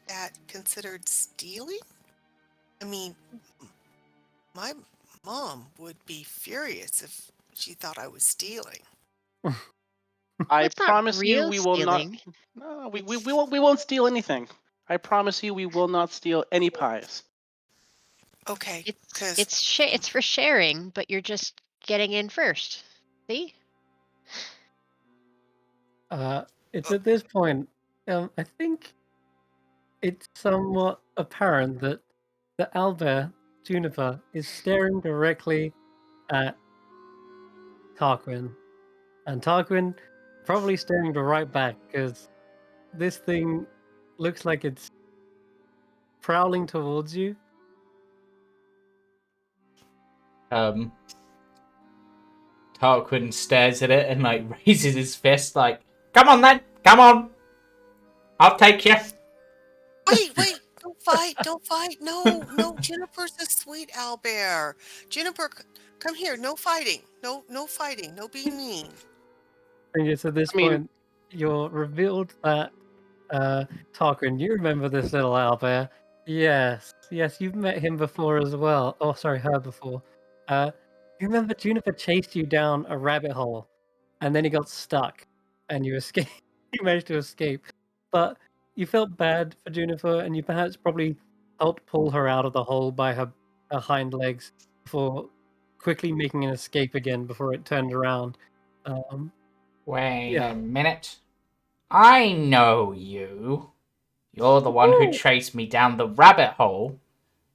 that considered stealing? I mean, my mom would be furious if she thought I was stealing. I That's not promise you, real we will not. stealing. No, we won't steal anything. I promise you, we will not steal any pies. Okay, It's because it's for sharing, but you're just getting in first. See? It's at this point, I think it's somewhat apparent that the owlbear, Juniper, is staring directly at Tarquin. And Tarquin probably staring right back, because this thing looks like it's prowling towards you. Tarquin stares at it and like raises his fist, like, "Come on then, come on, I'll take you." wait, don't fight. No, Juniper's a sweet owlbear. Juniper, come here. No fighting. No fighting. No being mean. And it's at this I mean, point, you're revealed that Tarquin, you remember this little owlbear? Yes, you've met him before as well. Oh, sorry, her before. You remember Juniper chased you down a rabbit hole, and then he got stuck, and you escaped. You managed to escape, but you felt bad for Juniper, and you perhaps probably helped pull her out of the hole by her hind legs before quickly making an escape again before it turned around. Um, Wait yeah. a minute. I know you. You're the one who Woo! chased me down the rabbit hole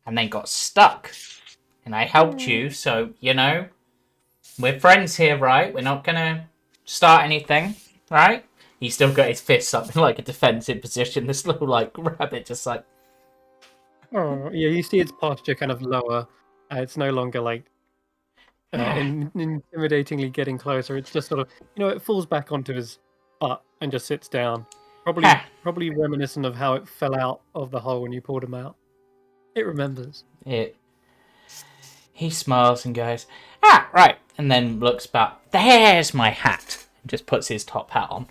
and then got stuck. And I helped you, so, we're friends here, right? We're not gonna start anything, right? He's still got his fists up in like a defensive position. This little like rabbit just like, Oh, yeah, you see its posture kind of lower. It's no longer like intimidatingly getting closer. It's just sort of, it falls back onto his butt and just sits down. Probably, ha. probably reminiscent of how it fell out of the hole when you pulled him out. It remembers. He smiles and goes, "Ah, right," and then looks back. "There's my hat." And just puts his top hat on.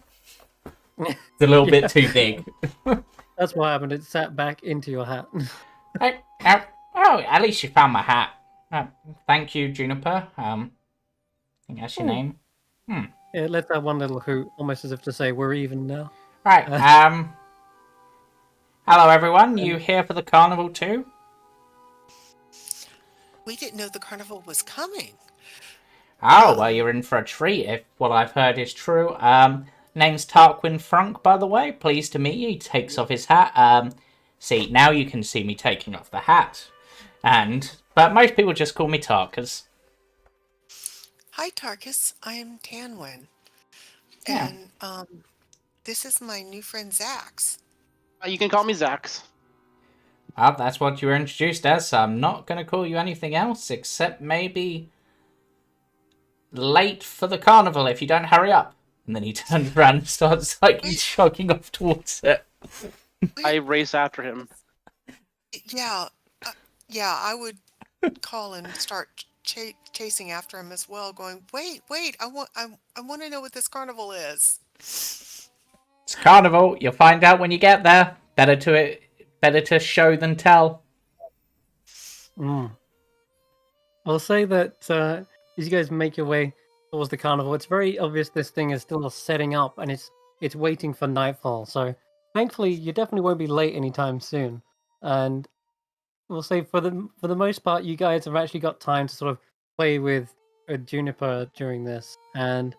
It's a little bit too big. That's what happened. It sat back into your hat. At least you found my hat. Thank you, Juniper. I think that's your name. It lets out one little hoot, almost as if to say, "We're even now." Right. Hello, everyone. You here for the carnival too? We didn't know the carnival was coming. Oh, well, you're in for a treat if what I've heard is true. Name's Tarquin Frunk, by the way. Pleased to meet you. He takes off his hat. See, now you can see me taking off the hat. But most people just call me Tarkus. Hi, Tarkus. I am Tanwyn, Yeah. and this is my new friend Zax. you can call me Zax. Well, that's what you were introduced as, so I'm not going to call you anything else except maybe late for the carnival if you don't hurry up. And then he turns around and starts like jogging off towards it. I race after him. Yeah, I would call and start chasing after him as well, going, wait, I want to know what this carnival is. It's carnival. You'll find out when you get there. Better to show than tell. I'll say that as you guys make your way towards the carnival, it's very obvious this thing is still setting up and it's waiting for nightfall. So thankfully, you definitely won't be late anytime soon. And we'll say for the most part, you guys have actually got time to sort of play with Juniper during this. And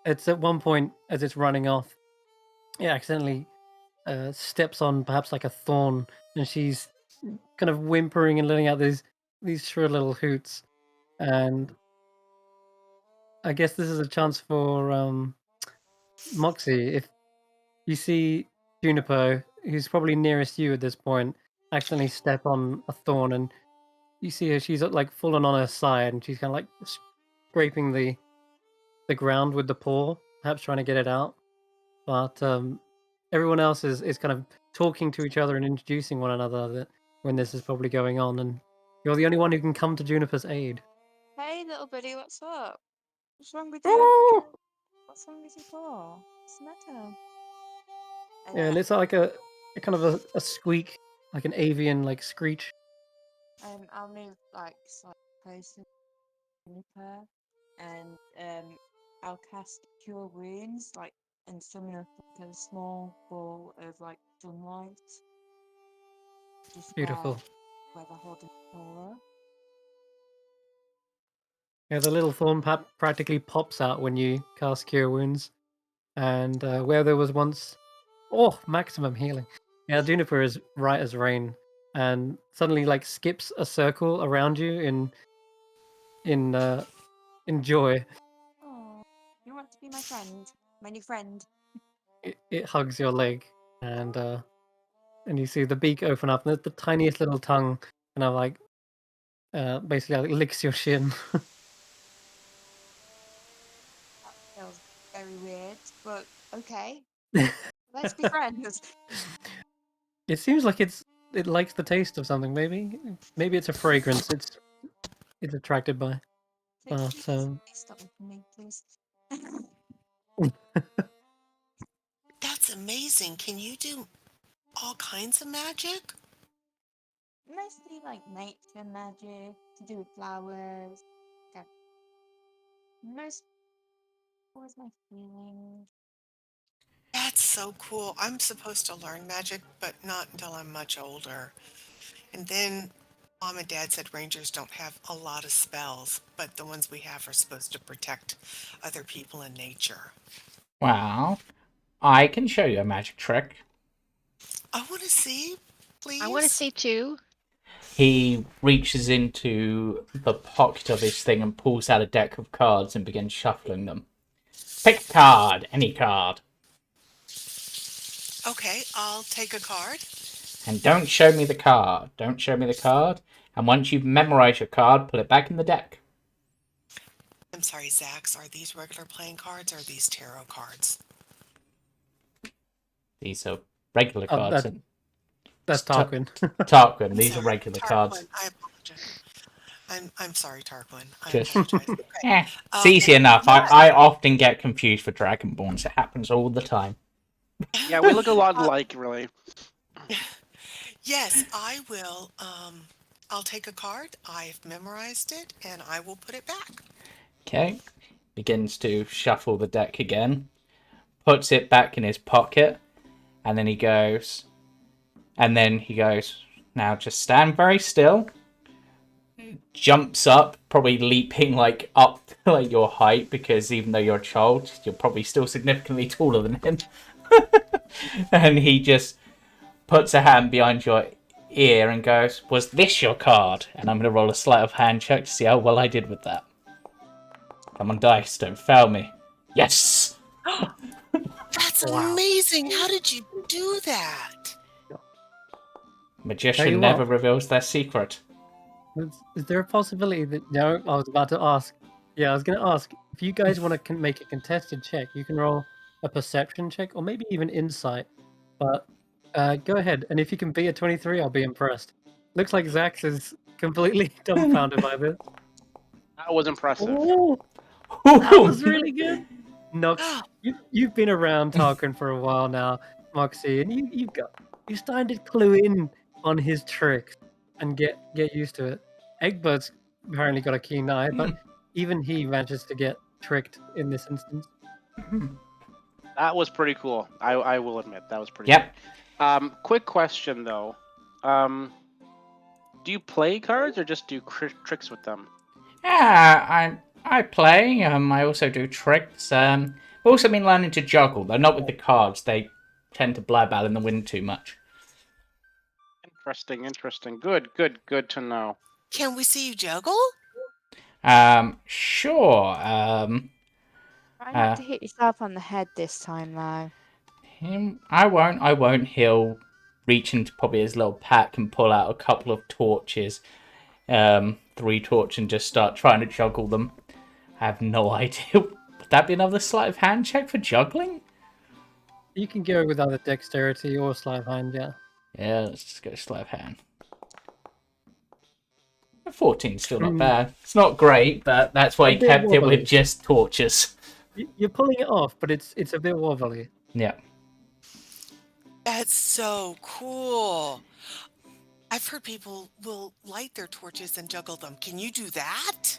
it's at one point as it's running off, it accidentally steps on perhaps like a thorn, and she's kind of whimpering and letting out these these shrill little hoots, and I guess this is a chance for Moxie. If you see Juniper, who's probably nearest you at this point, accidentally step on a thorn, and you see her, she's like fallen on her side, and she's kind of like scraping the ground with the paw, perhaps trying to get it out. But everyone else is kind of talking to each other and introducing one another when this is probably going on, and you're the only one who can come to Juniper's aid. Hey, little buddy, what's up? What's wrong with your What's wrong with your paw? What's the matter? Yeah, and it's like a kind of a squeak, like an avian like screech. I'll move like slightly closer to Juniper, and I'll cast Cure Wounds, like, and summon up like a small ball of like sunlight, just Beautiful. where the holding aura. Yeah, the little thorn practically pops out when you cast Cure Wounds, and where there was once, maximum healing. Yeah, Juniper is right as rain, and suddenly like skips a circle around you in joy. Oh, you want to be my friend, my new friend? It hugs your leg, and you see the beak open up, and the tiniest little tongue kind of like basically like licks your shin. That feels very weird, but okay. Let's be friends. It seems like it likes the taste of something. Maybe it's a fragrance. It's attracted by. But Please stop with me, please. That's amazing. Can you do all kinds of magic? Mostly like nature magic to do with flowers. Okay. Most was my feeling. That's so cool. I'm supposed to learn magic, but not until I'm much older. And then Mom and Dad said rangers don't have a lot of spells, but the ones we have are supposed to protect other people and nature. Well, I can show you a magic trick. I want to see, please. I want to see too. He reaches into the pocket of his thing and pulls out a deck of cards and begins shuffling them. Pick a card, any card. Okay, I'll take a card. And don't show me the card. Don't show me the card. And once you've memorized your card, put it back in the deck. I'm sorry, Zax, are these regular playing cards or are these tarot cards? These are regular cards. That's Tarquin. Tarquin, these are regular cards. I apologize. I'm sorry, Tarquin. I Just- apologize. Okay. It's easy enough. I often get confused for Dragonborns. It happens all the time. Yeah, we look a lot alike, really. Yes, I will. I'll take a card. I've memorized it, and I will put it back. Okay. Begins to shuffle the deck again. Puts it back in his pocket. And then he goes... now just stand very still. Jumps up, probably leaping like up to like your height, because even though you're a child, you're probably still significantly taller than him. And he just puts a hand behind your ear and goes, "Was this your card?" And I'm going to roll a sleight of hand check to see how well I did with that. Come on, dice, don't fail me. Yes! That's amazing. How did you do that? Magician never what. reveals their secret. Is there a possibility that... No, I was about to ask. Yeah, I was going to ask, if you guys want to make a contested check, you can roll a perception check, or maybe even insight. But go ahead, and if you can beat a 23, I'll be impressed. Looks like Zax is completely dumbfounded by this. That was impressive. Ooh, that was really good. Nox, you've been around Tarquin for a while now, Moxie, and you're starting to clue in on his tricks and get used to it. Egbert's apparently got a keen eye, but even he manages to get tricked in this instance. That was pretty cool. I will admit that was pretty. Yep. Good. Quick question though. Do you play cards or just do tricks with them? Yeah, I play. I also do tricks. I've also been learning to juggle, though not with the cards. They tend to blab out in the wind too much. Interesting. Good to know. Can we see you juggle? Sure. Try not to hit yourself on the head this time, though. I won't. He'll reach into probably his little pack and pull out a couple of torches, 3 torch, and just start trying to juggle them. I have no idea. Would that be another sleight of hand check for juggling? You can go with either dexterity or sleight of hand, yeah. Yeah, let's just go sleight of hand. 14's still not bad. It's not great, but that's why he kept it with just torches. You're pulling it off, but it's a bit wobbly. Yeah. That's so cool. I've heard people will light their torches and juggle them. Can you do that?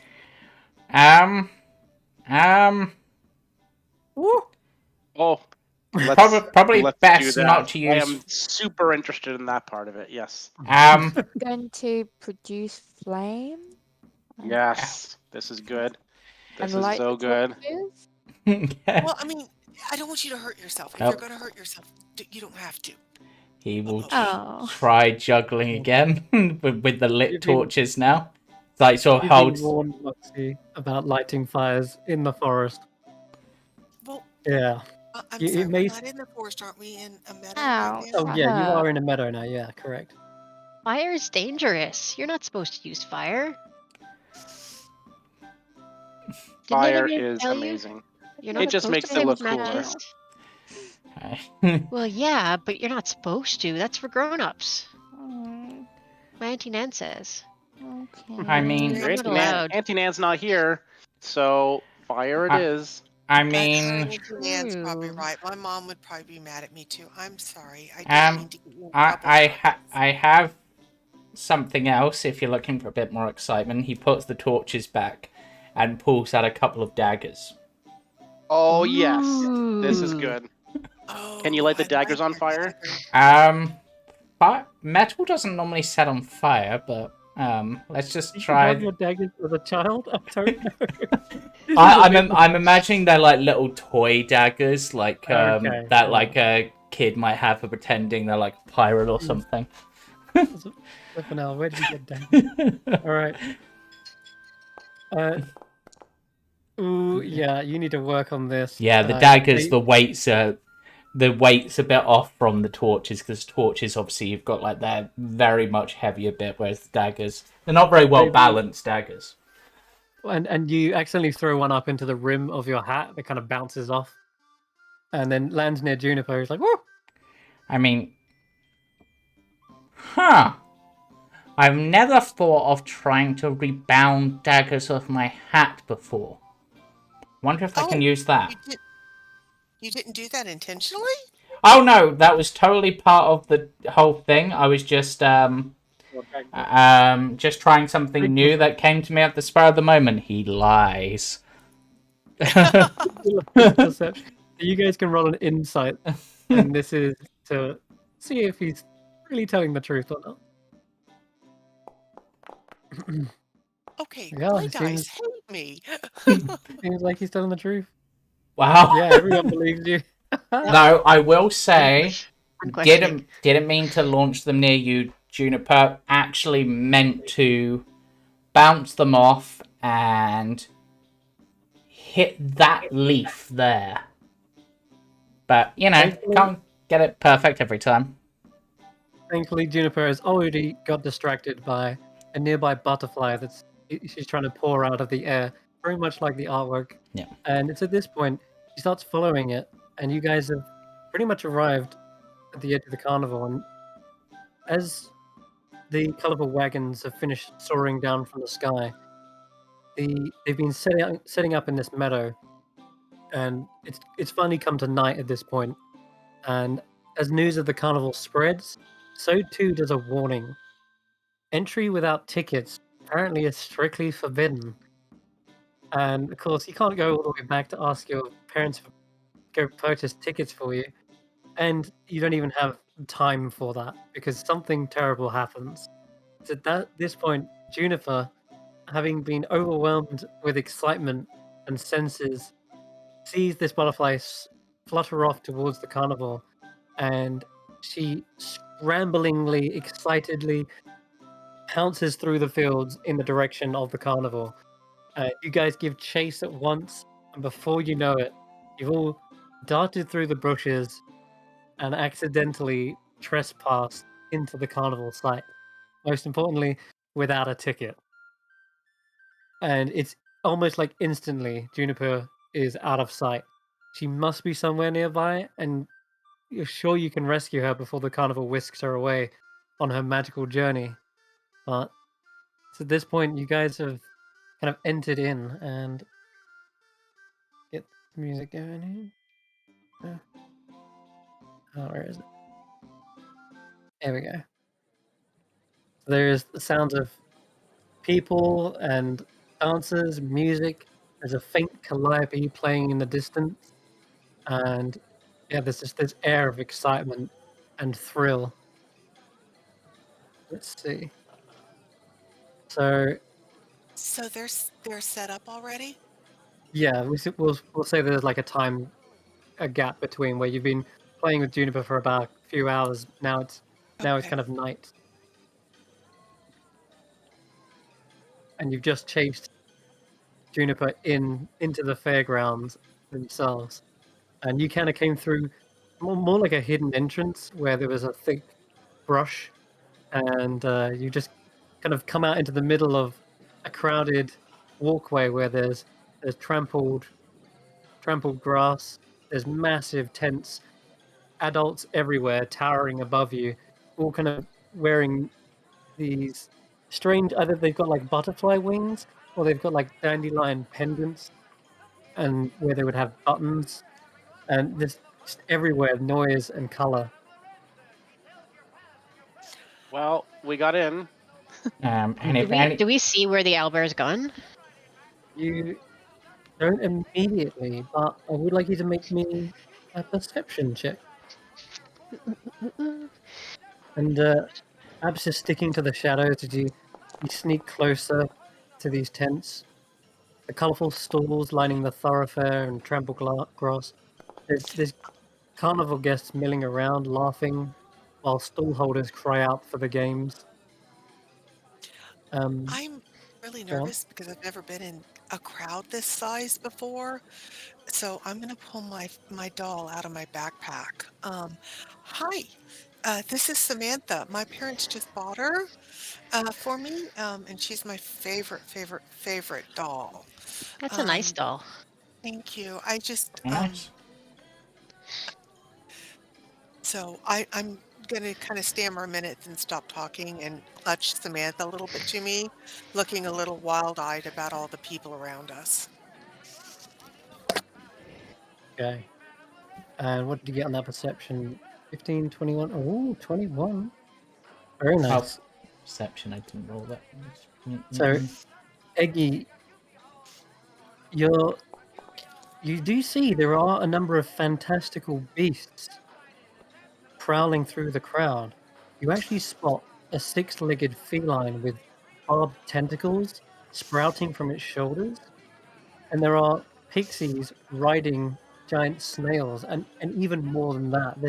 Oh, probably let's do best that. not to use. I am super interested in that part of it. Yes. Going to produce flame. Yes. This is good. This And is light so the good. torches. Well, I mean, I don't want you to hurt yourself. If Nope. you're going to hurt yourself, you don't have to. He will Oh. try juggling again with the lit You've been- torches now. It's like sort of You've been holds. warned, Moxie, about lighting fires in the forest. Well, Yeah. I'm You- sorry, it may- we're not in the forest, aren't we? In a meadow Ow. right now? Oh, That yeah, you hurt. are in a meadow now. Yeah, correct. Fire is dangerous. You're not supposed to use fire. Didn't Fire anyone is tell you? amazing. You're not It just supposed makes to it look use cooler. matches. Well, yeah, but you're not supposed to. That's for grown-ups. Mm, My Auntie Nan says. okay. I mean, You're not allowed. Auntie Nan's not here, so fire it is. I That's mean, Auntie Nan's probably True. right. My mom would probably be mad at me too. I'm sorry. I didn't mean to get you in trouble. I have something else. If you're looking for a bit more excitement, he puts the torches back and pulls out a couple of daggers. Oh yes, this is Ooh. good. Oh, Can you light the I daggers like on your fire? dagger. Metal doesn't normally set on fire, but let's just You can try. have your daggers as a child? I don't know. This is a I'm imagining they're like little toy daggers, like Okay, that yeah. like a kid might have for pretending they're like a pirate or something. Flipping hell, where did you get daggers? Alright. Ooh, yeah, you need to work on this. Yeah, the daggers, the weight's a bit off from the torches, because torches obviously you've got like they're very much heavier bit, whereas the daggers, they're not very well balanced daggers. And you accidentally throw one up into the rim of your hat that kind of bounces off, and then lands near Juniper. He's like, "Whoa!" I mean, I've never thought of trying to rebound daggers off my hat before. Wonder if I can Oh, use that. You didn't do that intentionally? Oh no, that was totally part of the whole thing. I was just trying something new that came to me at the spur of the moment. He lies. So you guys can roll an insight, and this is to see if he's really telling the truth or not. Okay, Yeah, my it dice seems- hate me. Seems like he's telling the truth. Wow. Yeah, everyone believes you. No, I will say, I'm questioning. didn't mean to launch them near you, Juniper. Actually meant to bounce them off and hit that leaf there. But, you know, can't get it perfect every time. Thankfully, Juniper has already got distracted by a nearby butterfly she's trying to pour out of the air, very much like the artwork. Yeah. And it's at this point she starts following it, and you guys have pretty much arrived at the edge of the carnival. And as the colourful wagons have finished soaring down from the sky, they've been setting up in this meadow, and it's finally come to night at this point. And as news of the carnival spreads, so too does a warning. Entry without tickets apparently is strictly forbidden. And of course, you can't go all the way back to ask your parents to go purchase tickets for you. And you don't even have time for that because something terrible happens. So at this point, Juniper, having been overwhelmed with excitement and senses, sees this butterfly flutter off towards the carnival, and she scramblingly, excitedly pounces through the fields in the direction of the carnival. You guys give chase at once, and before you know it, you've all darted through the bushes and accidentally trespassed into the carnival site. Most importantly, without a ticket. And it's almost like instantly Juniper is out of sight. She must be somewhere nearby, and you're sure you can rescue her before the carnival whisks her away on her magical journey. But at this point, you guys have kind of entered in and get the music going here. Oh, where is it? There we go. There's the sounds of people and dancers, music. There's a faint calliope playing in the distance, and yeah, there's just this air of excitement and thrill. Let's see. So So they're set up already? yeah, we'll say there's like a gap between where you've been playing with Juniper for about a few hours. Now it's Okay. kind of night, and you've just chased Juniper into the fairgrounds themselves, and you kind of came through more like a hidden entrance where there was a thick brush, and you just kind of come out into the middle of a crowded walkway where there's trampled grass, there's massive tents, adults everywhere towering above you, all kind of wearing these strange, either they've got like butterfly wings or they've got like dandelion pendants, and where they would have buttons, and there's just everywhere noise and color. Well, we got in. And Do if we any, do we see where the owlbear's gone? You don't immediately, but I would like you to make me a perception check. And perhaps just sticking to the shadows, did you sneak closer to these tents? The colourful stalls lining the thoroughfare and trampled grass. There's carnival guests milling around, laughing, while stall holders cry out for the games. I'm really Go on. nervous because I've never been in a crowd this size before. So I'm gonna pull my doll out of my backpack. Hi, this is Samantha. My parents just bought her for me, and she's my favorite doll. That's a nice Um, doll. thank you. I just nice. so I'm gonna kind of stammer a minute and stop talking and nudge Samantha a little bit to me, looking a little wild-eyed about all the people around us. Okay. And what did you get on that perception? 15, 21. Oh, 21. Very Oh, nice. perception. I didn't roll that. So, Eggy, you do see there are a number of fantastical beasts prowling through the crowd. You actually spot a six-legged feline with barbed tentacles sprouting from its shoulders, and there are pixies riding giant snails, and even more than that.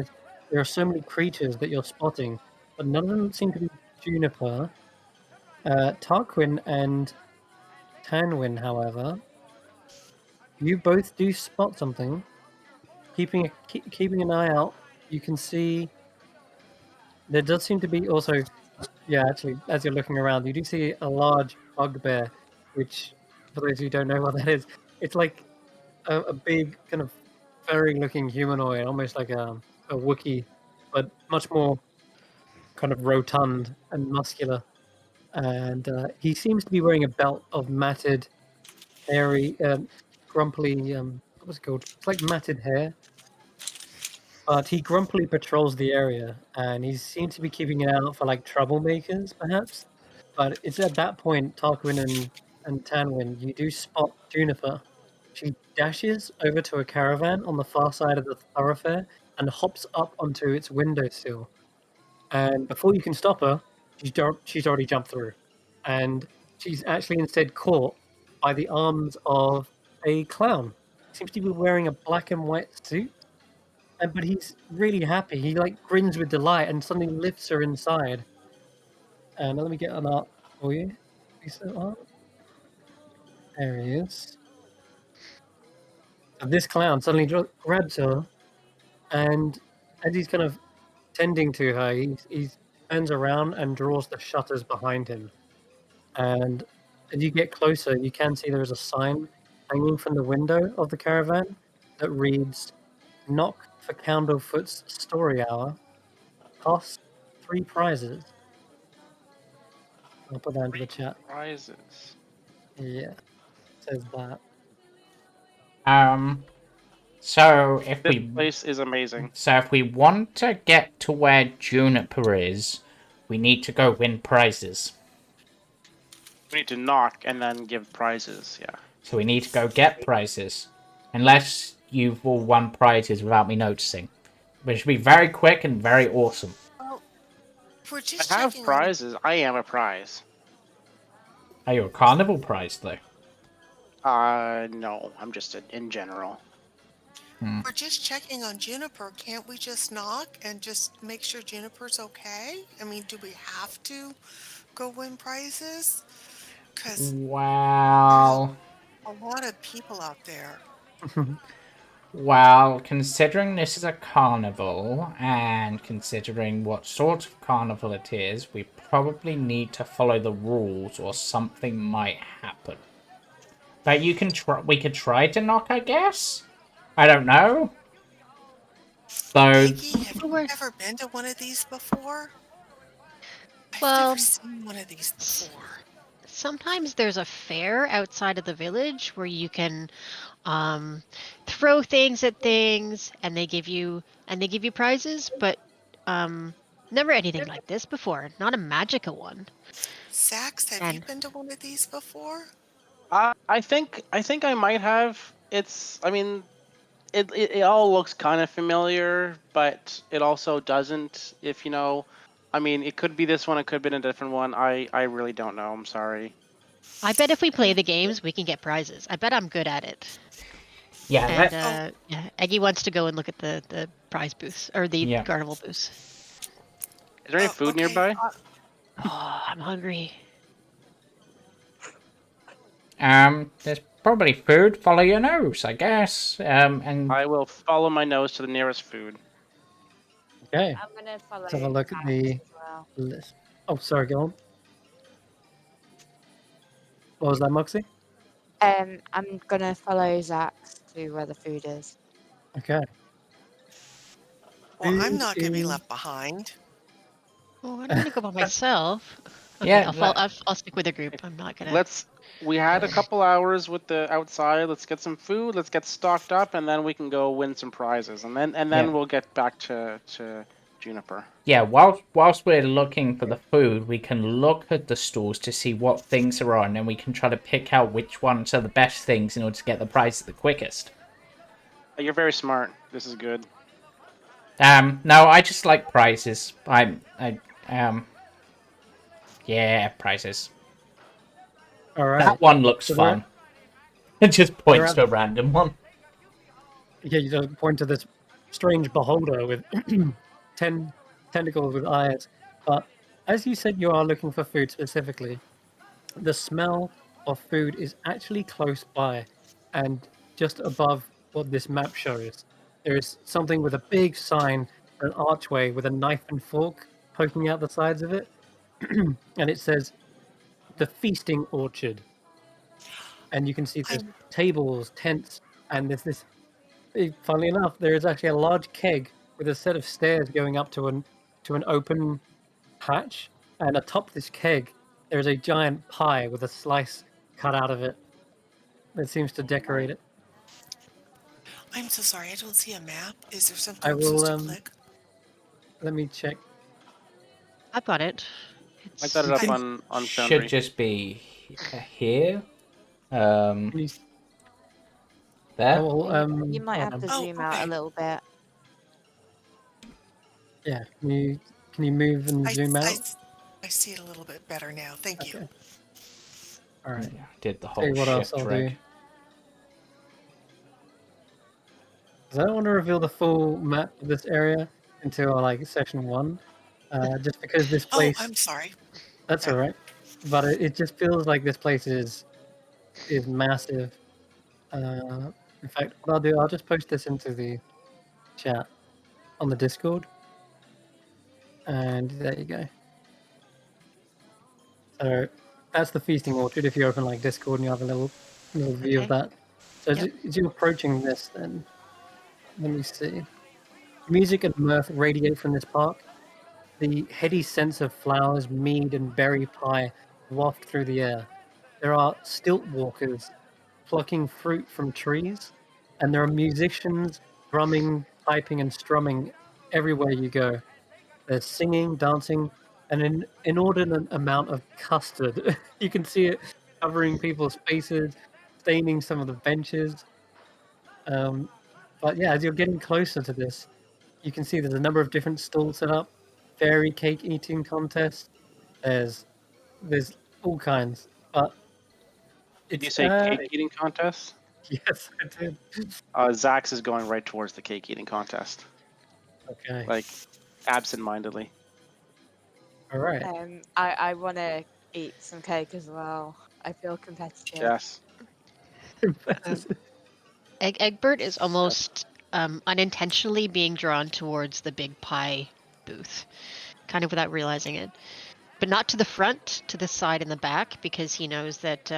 There are so many creatures that you're spotting, but none of them seem to be Juniper. Tarquin and Tanwyn, however, you both do spot something. Keeping an eye out, you can see there does seem to be also, yeah, actually, as you're looking around, you do see a large bugbear, which, for those who don't know what that is, it's like a big kind of furry-looking humanoid, almost like a Wookiee, but much more kind of rotund and muscular. And he seems to be wearing a belt of matted, hairy, grumpily, what was it called? It's like matted hair. But he grumpily patrols the area, and he seems to be keeping an eye out for like troublemakers, perhaps. But it's at that point, Tarquin and Tanwyn, you do spot Juniper. She dashes over to a caravan on the far side of the thoroughfare and hops up onto its windowsill. And before you can stop her, she's already jumped through, and she's actually instead caught by the arms of a clown. Seems to be wearing a black and white suit, and but he's really happy. He like grins with delight and suddenly lifts her inside. And let me get an art for you. Piece of art. There he is. And this clown suddenly grabs her, and as he's kind of tending to her, he turns around and draws the shutters behind him. And as you get closer, you can see there is a sign hanging from the window of the caravan that reads, "Knock for Candlefoot's Story Hour. Cost 3 prizes." I'll put that into the chat. Prizes. Yeah, it says that. So if This we place is amazing. want to get to where Juniper is, we need to go win prizes. We need to knock and then give prizes. Yeah. So we need to go get prizes. Unless you've all won prizes without me noticing. Which should be very quick and very awesome. Well, we're just I have checking on. prizes. I am a prize. Are you a carnival prize though? No. I'm just in general. We're just checking on Juniper. Can't we just knock and just make sure Juniper's okay? I mean, do we have to go win prizes? Because Well, a lot of people out there. well, considering this is a carnival, and considering what sort of carnival it is, we probably need to follow the rules or something might happen. But you can try. We could try to knock, I guess. I don't know. So, Iggy, have you We're- ever been to one of these before? I've Well, never seen one of these before. sometimes there's a fair outside of the village where you can throw things at things, and they give you prizes, but never anything like this before. Not a Magica one. Sax, have you been to one of these before? I think I might have. It's. I mean, it all looks kind of familiar, but it also doesn't. If you know, I mean, it could be this one. It could have been a different one. I really don't know. I'm sorry. I bet if we play the games, we can get prizes. I bet I'm good at it. yeah, And yeah, Eggy wants to go and look at the prize booths or the Yeah. carnival booths. Is there any food Okay, nearby? Oh, I'm hungry. there's probably food. Follow your nose, I guess. And I will follow my nose to the nearest food. Okay, I'm gonna follow let's have a look at Sax the as well. list. Oh, sorry, go on. What was that, Moxie? I'm gonna follow Zax to where the food is. Okay. well, I'm Food not going to be is- left behind. Oh, I don't want to go by myself. Okay, Yeah, I'll stick with a group. I'm not gonna. We had a couple hours with the outside. Let's get some food. Let's get stocked up, and then we can go win some prizes, and then Yeah. we'll get back to Juniper. yeah, whilst we're looking for the food, we can look at the stores to see what things are on, and we can try to pick out which ones are the best things in order to get the prize the quickest. You're very smart. This is good. No, I just like prizes. Yeah, prizes. All right. That one looks So we're- fun. It just points at- to a random one. Yeah, you just point to this strange beholder with 10 tentacles with eyes. But as you said, you are looking for food specifically. The smell of food is actually close by, and just above what this map shows, there is something with a big sign, an archway with a knife and fork poking out the sides of it, and it says the feasting orchard. And you can see there's tables, tents, and there's this. Funnily enough, there is actually a large keg with a set of stairs going up to an open hatch, and atop this keg there is a giant pie with a slice cut out of it that seems to decorate it. I'm so sorry, I don't see a map. Is there something I I'm supposed will to click? let me check. I've got it. I got it up can- on Foundry. Should just be here. Can you, There. You might hold have on. to Oh, zoom out okay. a little bit. Yeah, can you move and zoom out? I see it a little bit better now. Thank you. Okay. All right. Yeah, did the Tell whole you what else shift I'll rig. do. 'Cause I don't want to reveal the full map of this area until like section 1, just because this Oh, place. I'm sorry. That's all Okay. right. But it just feels like this place is massive. In fact, what I'll do, I'll just post this into the chat on the Discord, and there you go. So that's the feasting orchard. If you open like Discord and you have a little view of Okay. that. So Yep. as you're approaching this, then let me see. Music and mirth radiate from this park. The heady scents of flowers, mead, and berry pie waft through the air. There are stilt walkers plucking fruit from trees, and there are musicians drumming, piping, and strumming everywhere you go. There's singing, dancing, and an inordinate amount of custard. You can see it covering people's faces, staining some of the benches. But yeah, as you're getting closer to this, you can see there's a number of different stalls set up. Fairy cake eating contest. There's all kinds. But Did you it's say cake eating contest? yes, I did. Zax is going right towards the cake eating contest, Okay. like absent-mindedly. All right. I want to eat some cake as well. I feel competitive. Yes. Egbert is almost unintentionally being drawn towards the big pie booth, kind of without realizing it. But not to the front, to the side and the back, because he knows that,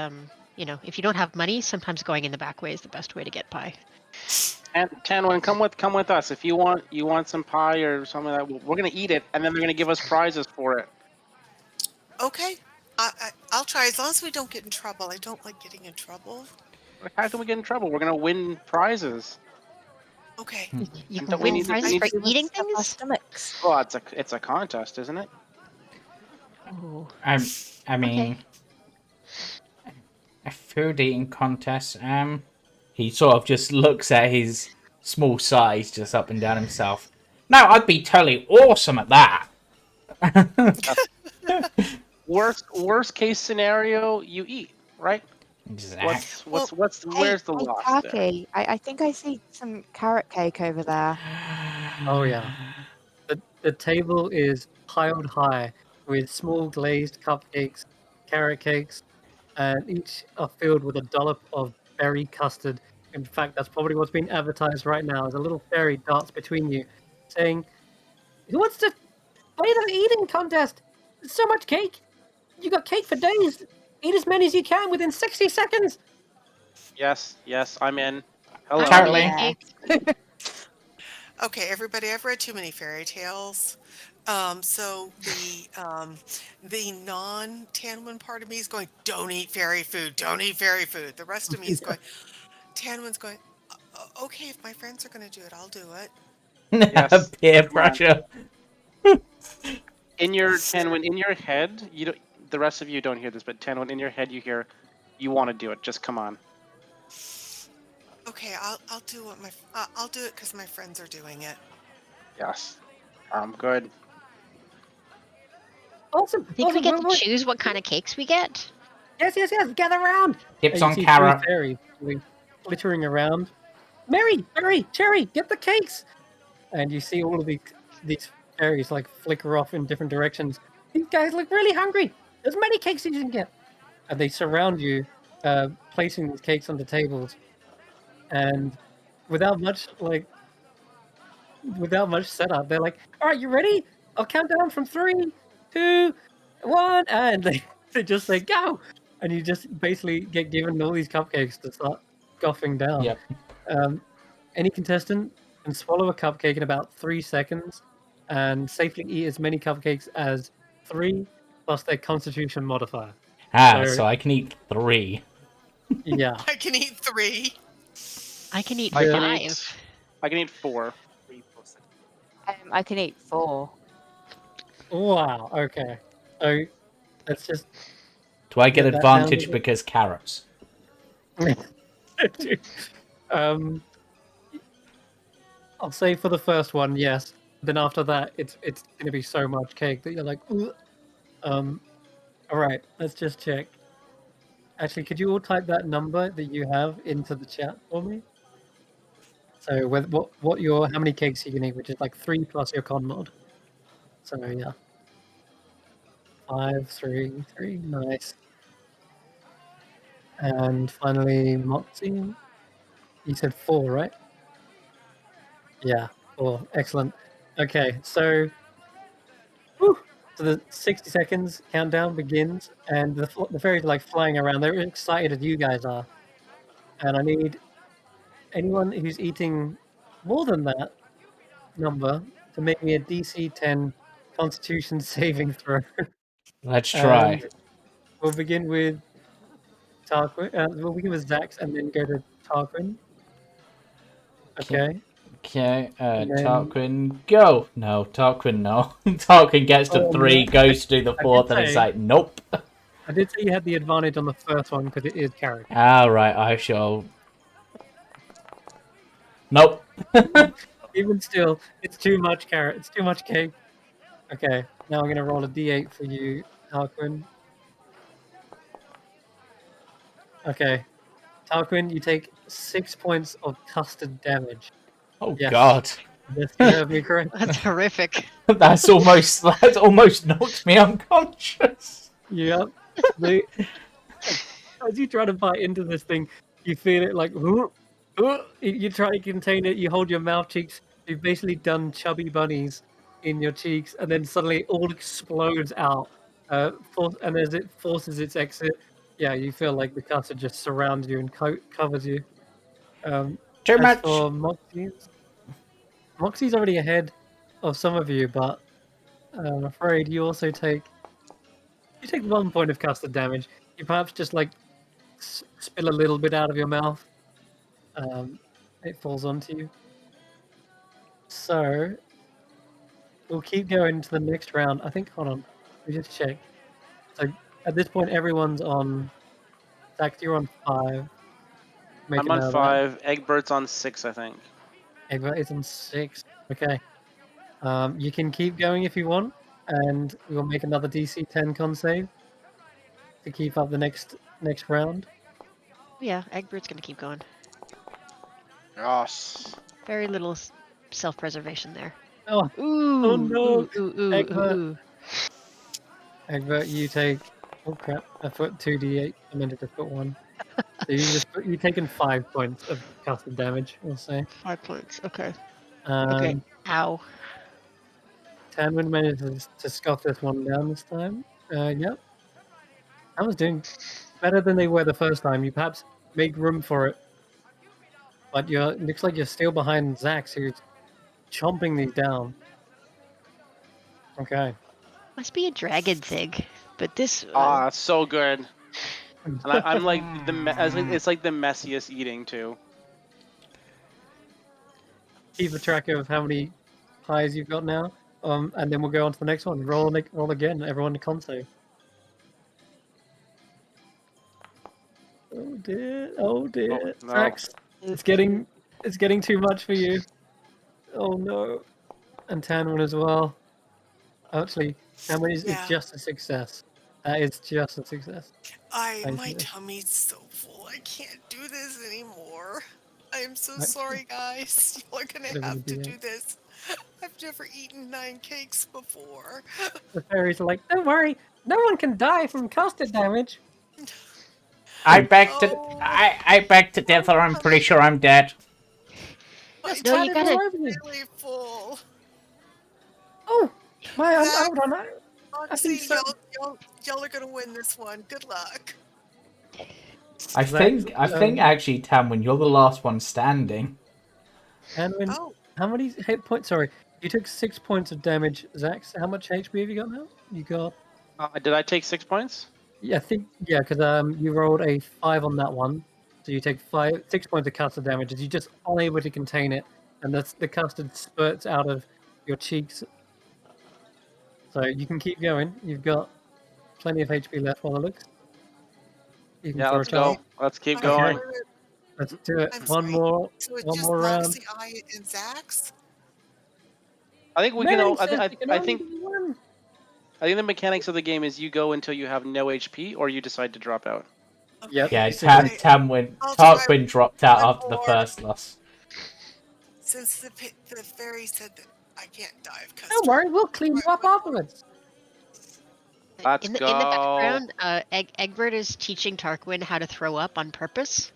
if you don't have money, sometimes going in the back way is the best way to get pie. And Tanwyn, come with us. If you want some pie or something like that, we're gonna eat it, and then they're gonna give us prizes for it. Okay. I'll try as long as we don't get in trouble. I don't like getting in trouble. How can we get in trouble? We're gonna win prizes. Okay. You And can don't we win need to- prizes we for need to eating stuff our things? stomachs. Well, it's a contest, isn't it? Oh. I mean, Okay. a food eating contest. He sort of just looks at his small size, just up and down himself. No, I'd be totally awesome at that. Worst case scenario, you eat, right? Exactly. Where's the Hey, loss there? Taki, I think I see some carrot cake over there. Oh yeah. The table is piled high with small glazed cupcakes, carrot cakes, and each are filled with a dollop of berry custard. In fact, that's probably what's being advertised right now as a little fairy darts between you, saying, "Who wants to play the eating contest? There's so much cake. You got cake for days. Eat as many as you can within 60 seconds." Yes, I'm in. I'm Hello. gonna Totally. eat cake. Okay, everybody, I've read too many fairy tales. So the non-Tanwyn part of me is going, don't eat fairy food, don't eat fairy food. The rest of me is going, Tanwyn's going, okay, if my friends are going to do it, I'll do it. Yes. Peer Come on. pressure. In your head, you don't. The rest of you don't hear this, but Tanwyn, in your head, you hear, you want to do it. Just come on. Okay, I'll do what I'll do it because my friends are doing it. Yes. Good. Awesome. I think we Awesome. get to choose what kind of cakes we get. Yes. Gather around. Tips And you on see carrot. three fairies glittering around. Mary, Cherry, get the cakes. And you see all of these fairies like flicker off in different directions. These guys look really hungry. There's many cakes as you can get. And they surround you, placing these cakes on the tables. And without much setup, they're like, "All right, you ready? I'll count down from 3, 2, 1," and they just say go. And you just basically get given all these cupcakes to start scoffing down. Yep. Any contestant can swallow a cupcake in about 3 seconds and safely eat as many cupcakes as 3 plus their constitution modifier. So I can eat 3. Yeah. I can eat 3. I can eat I can 5. I can eat 4. 3 plus I can eat 4. Wow. Okay. So let's just Do I get get that down a advantage bit. because carrots? um, I'll say for the first one, yes. Then after that, it's going to be so much cake that you're like, "Ugh." All right, let's just check. Actually, could you all type that number that you have into the chat for me? So, how many cakes you can eat, which is like 3 plus your con mod. So yeah, 5, 3, 3. Nice. And finally, Moxie. You said 4, right? Yeah, 4. Excellent. Okay, so, whew, so the 60 seconds countdown begins, and the fairies are like flying around. They're excited as you guys are. And I need anyone who's eating more than that number to make me a DC 10 Constitution saving throw. Let's try. And we'll begin with Tarquin. We'll begin with Zax and then go to Tarquin. Okay. Okay, And then, Tarquin, go! No, Tarquin, no. Tarquin gets to oh, 3, no. goes to do the I did 4th, and it's say- like, nope. I did say you had the advantage on the first one because it is character. Alright, I shall. Nope. Even still, it's too much carrot. It's too much cake. Okay, now I'm going to roll a d8 for you, Tarquin. Okay. Tarquin, you take 6 points of custard damage. Oh Yes. god. Yes, you heard me correct. That's horrific. That's almost knocked me unconscious. Yep. As you try to bite into this thing, you feel it like, you try to contain it, you hold your mouth cheeks, you've basically done chubby bunnies in your cheeks, and then suddenly it all explodes out. And as it forces its exit, yeah, you feel like the custard just surrounds you and covers you. Too As much. for Moxie's already ahead of some of you, but I'm afraid you also take 1 point of custard damage. You perhaps just like spill a little bit out of your mouth. It falls onto you. So we'll keep going to the next round. I think. Hold on. Let me just check. So at this point, everyone's on. Zach, you're on 5. I'm on 5. Egbert's on 6, I think. Egbert is on 6. Okay. You can keep going if you want, and we'll make another DC 10 con save to keep up the next round. Yeah, Egbert's gonna keep going. Yes. Very little self-preservation there. Oh, Ooh, no. ooh, Egbert. ooh. Egbert, you take. Oh crap! I put 2d8. I meant to just put 1. So you've taken 5 points of custard damage. We'll say. 5 points. Okay. Um, Okay. Ow. Tanwyn manages to scuff this one down this time. Yep. I was doing better than they were the first time. You perhaps make room for it, but it looks like you're still behind Zax, who's chomping these down. Okay. Must be a dragon thing. But this. Ah, so good. And I'm like it's like the messiest eating too. Keep a track of how many pies you've got now, and then we'll go on to the next one. Roll again. Everyone to con save. Oh dear! Oh dear! Oh, no. Zax, it's getting too much for you. Oh no! And Tanwyn as well. Actually, Tanwyn is Yeah. just a success. That is just a success. Thank My you. tummy's so full. I can't do this anymore. I am so Right. sorry, guys. You're gonna Whatever have you to do. do this. I've never eaten 9 cakes before. The fairies are like, don't worry, no one can die from custard damage. I beg to Oh. I beg to differ. I'm pretty sure I'm dead. My Just No, you it gotta- all over you. really full. Oh, my! Zax, Hold on. I Honestly, think so. y'all are gonna win this one. Good luck. I think actually, Tanwyn, you're the last one standing. Tanwyn, Oh, how many hit points? Sorry, you took 6 points of damage, Zax. How much HP have you got now? You got. Did I take 6 points? Yeah, I think because you rolled a 5 on that one, so you take 6 points of custard damage. As you just unable to contain it, and the custard spurts out of your cheeks. So you can keep going. You've got plenty of HP left while it looks. You can Yeah, throw let's a charge. go. Let's keep I going. heard it. Let's do it. I'm One sorry. more. So it's One just more round. Moxie, I, and Zax? I think we Mary can. All, says you can I only think do one. the mechanics of the game is you go until you have no HP, or you decide to drop out. Yep. Yeah, Basically. Tanwyn I'll try Tarquin dropped out one after the more. first loss. Since the fairy said that I can't die of custard. Don't worry, we'll clean you up afterwards. Let's in the go. background, Egbert is teaching Tarquin how to throw up on purpose,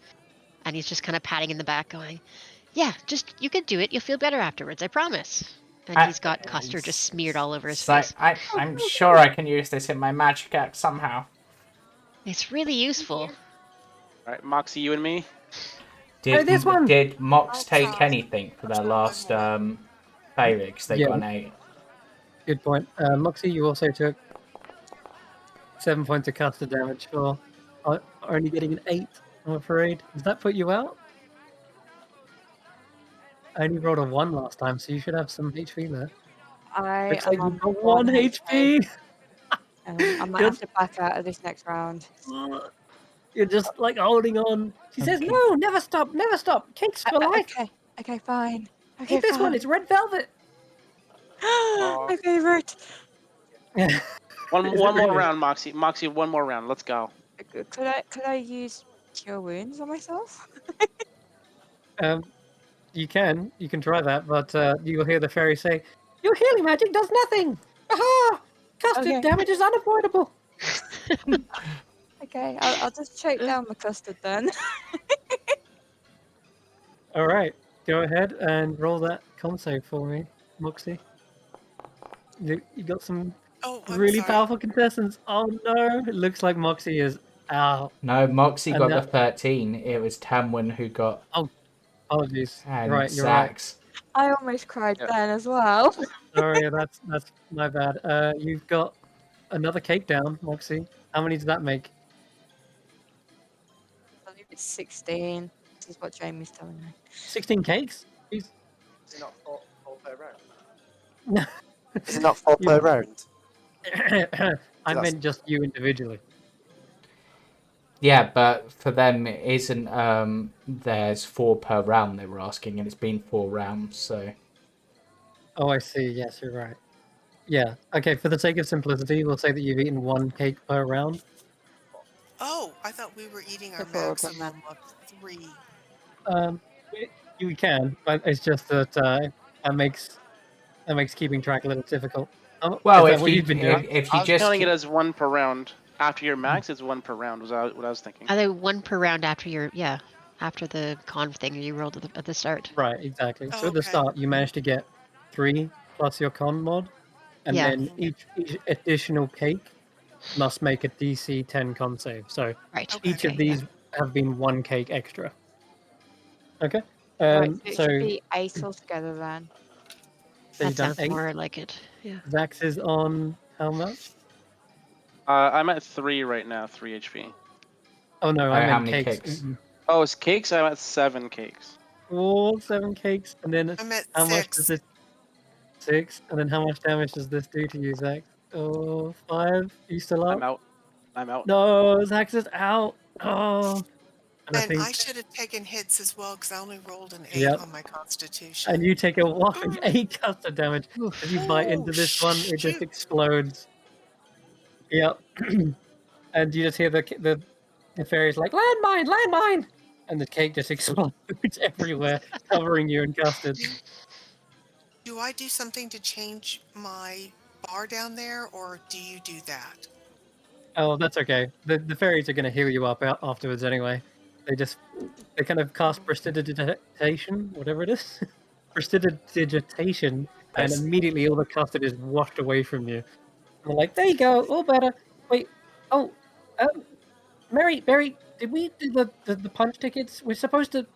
and he's just kind of patting in the back, going, "Yeah, just you can do it. You'll feel better afterwards. I promise." And he's got custard just smeared all over his So face. I'm sure I can use this in my magic act somehow. It's really useful. All right, Moxie, you and me. this one! Did Mox I'll take try. anything for I'll their try one last more. failure? Because they Yeah. got an 8. Good point. Moxie, you also took 7 points of caster damage for only getting an 8, I'm afraid. Does that put you out? I only rolled a 1 last time, so you should have some HP there. I Looks am like on you've got 1 1 HP! I might have to back out of this next round. You're just like holding on. She says, Okay. "No, never stop, never stop. Cakes for life. Okay, fine. Okay, Eat this one. fine. It's red velvet." My favorite. One Is it more really? round, Moxie. Moxie, one more round. Let's go. Could I use cure wounds on myself? You can try that, but you will hear the fairy say, "Your healing magic does nothing. Aha! Custard Okay. damage is unavoidable." Okay, I'll just choke down the custard then. All right, go ahead and roll that con save for me, Moxie. You got some Oh, I'm really sorry. powerful contestants. Oh no, it looks like Moxie is out. No, Moxie And got that- the 13. It was Tanwyn who got Apologies. and Right, you're right. Zax. I almost cried Yeah. then as well. Sorry, that's my bad. You've got another cake down, Moxie. How many does that make? I believe it's 16. This is what Jamie's telling me. 16 cakes? Jeez. Is it not four per round? Is it not 4 You- per round? I That's- meant just you individually. Yeah, but for them it isn't. There's 4 per round. They were asking, and it's been 4 rounds. So Oh, I see. Yes, you're right. Yeah. Okay, for the sake of simplicity, we'll say that you've eaten 1 cake per round. Oh, I thought we were eating our The four of them, maximum of 3. You can, but it's just that that makes keeping track a little difficult. well, is that if what you you've been doing? if I you was just counting it keep- as 1 per round. After your max, it's 1 per round. Was what I was thinking. Are they 1 per round after after the con thing you rolled at the start? Right, exactly. So Oh, at the okay. start, you managed to get 3 plus your con mod, and Yeah. then each additional cake must make a DC 10 con save. So Right. Okay. each of these have been 1 cake extra. Okay. Right, so it So should be 8 altogether then. so That you've done sounds 8. more like it. Yeah. Zax is on how much? I'm at 3 right now. 3 HP. Oh no, Oh, I how meant many cakes. cakes? Oh, it's cakes. I'm at 7 cakes. 7 cakes, and then I'm at how much does 6. this? 6, and then how much damage does this do to you, Zax? Oh, 5. Are you still up? I'm out. I'm out. No, Zax is out. Oh, and I And think, I should have taken hits as well because I only rolled an 8 Yep. on my constitution. and you take a whopping 8 custard damage as you bite into Oh, this one. It just shoot. explodes. Yep. And you just hear the fairies like landmine, landmine, and the cake just explodes everywhere, covering you in custard. Do I do something to change my bar down there, or do you do that? Oh, that's okay. The fairies are going to heal you up afterwards anyway. They kind of cast prestidigitation, whatever it is. Prestidigitation, and Yes. immediately all the custard is washed away from you. And they're like, there you go, all better. Wait, oh, Mary, did we do the punch tickets? We're supposed to.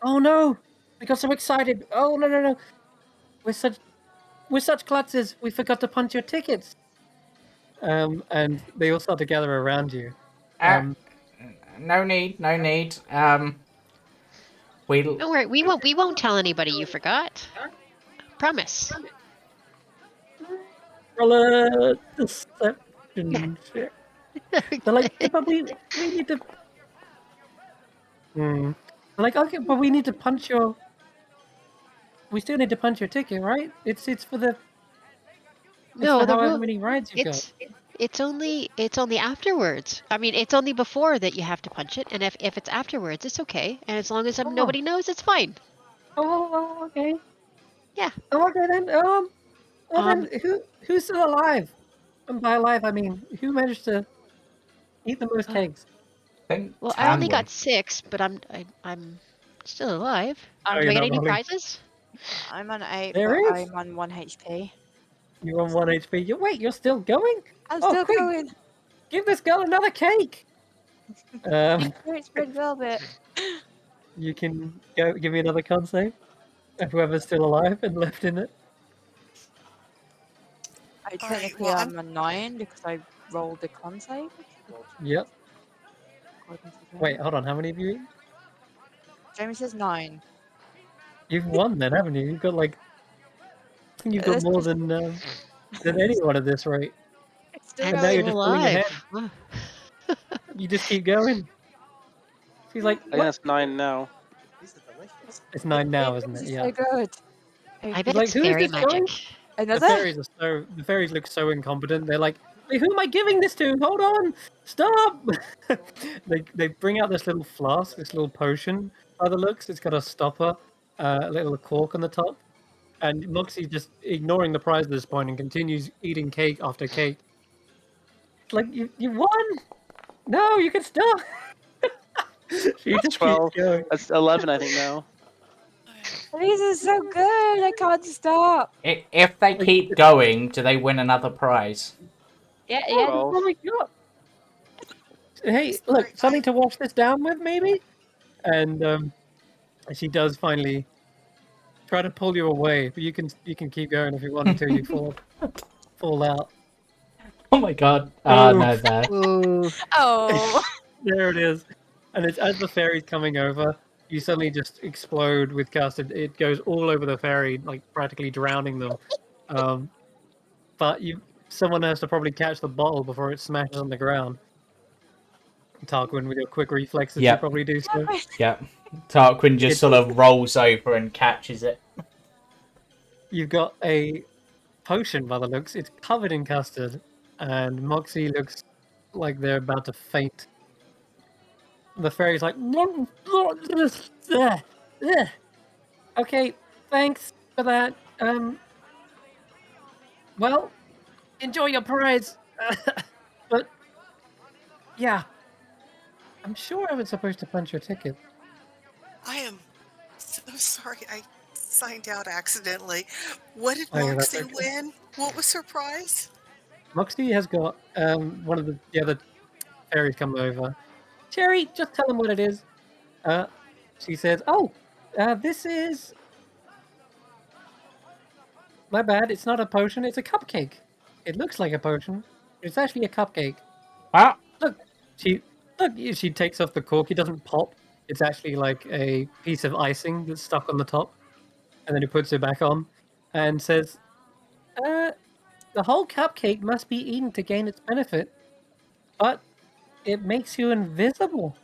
Oh no, we got so excited. Oh no. We're such klutzes. We forgot to punch your tickets. And they all start to gather around you. No need. We'll Don't worry, we won't tell anybody you forgot. Promise. Roll a deception check. They're like, yeah, but we need to. They're like, okay, but we need to punch your. We still need to punch your ticket, right? It's for the. No, for the however rule. many rides you've got. It's only afterwards. I mean, it's only before that you have to punch it, and if it's afterwards, it's okay. And as long as nobody knows, it's fine. Oh, okay. Yeah. Oh, okay then. Well then, who's still alive? And by alive, I mean, who managed to eat the most cakes? I think Well, I only Tanwyn. got 6, but I'm still alive. Oh, Do you're I get not any rolling. prizes? I'm on 8, There but is. I'm on 1 HP. You're on 1 HP. Wait, you're still going? I'm Oh, still quick! going. Give this girl another cake! It's red velvet. You can go give me another con save. Whoever's still alive and left in it. All right. Technically, Well, I'm on 9 because I rolled a con save. Yep. According to Wait, Jamie. hold on. How many have you eaten? Jamie says 9. You've won then, haven't you? You've got like, I think you've got That's more just than anyone at this rate. still And now going. you're Still just pulling ahead. alive. You just keep going. She's like, I think what? that's 9 now. These are delicious. It's 9 now, isn't This it? is Yeah. so good. I She's bet like, it's who is fairy this going? magic. The Another? fairies look so incompetent. They're like, wait, who am I giving this to? Hold on, stop! they bring out this little flask, this little potion. By the looks, it's got a stopper, a little cork on the top, and Moxie's just ignoring the prize at this point and continues eating cake after cake. It's like you won. No, you can stop. She just 12. keeps going. That's 11, I think, now. These are so good. I can't stop. If they keep going, do they win another prize? Yeah, Oh, yeah. that's all I got. Hey, Sorry, look, something to wash this down with, maybe? And she does finally try to pull you away, but you can keep going if you want until you fall out. Oh my god. Oh. No, there. Ooh. Oh. There it is. And it's as the ferry's coming over, you suddenly just explode with custard. It goes all over the ferry, like practically drowning them. But someone has to probably catch the bottle before it smashes on the ground. Tarquin, with your quick reflexes, you Yep. probably do so. Yep. Tarquin just It's- sort of rolls over and catches it. You've got a potion by the looks. It's covered in custard, and Moxie looks like they're about to faint. The fairy's like, okay, thanks for that. Well, enjoy your prize. But yeah, I'm sure I was supposed to punch your ticket. I am so sorry. I signed out accidentally. What did Oh, yeah, that's Moxie okay. win? What was her prize? Moxie has got one of the other fairies come over. Cherry, just tell them what it is. She says, "Oh, this is my bad. It's not a potion. It's a cupcake. It looks like a potion. It's actually a cupcake. Ah, Look, she she takes off the cork. It doesn't pop. It's actually like a piece of icing that's stuck on the top, and then he puts it back on, and says, the whole cupcake must be eaten to gain its benefit, but it makes you invisible."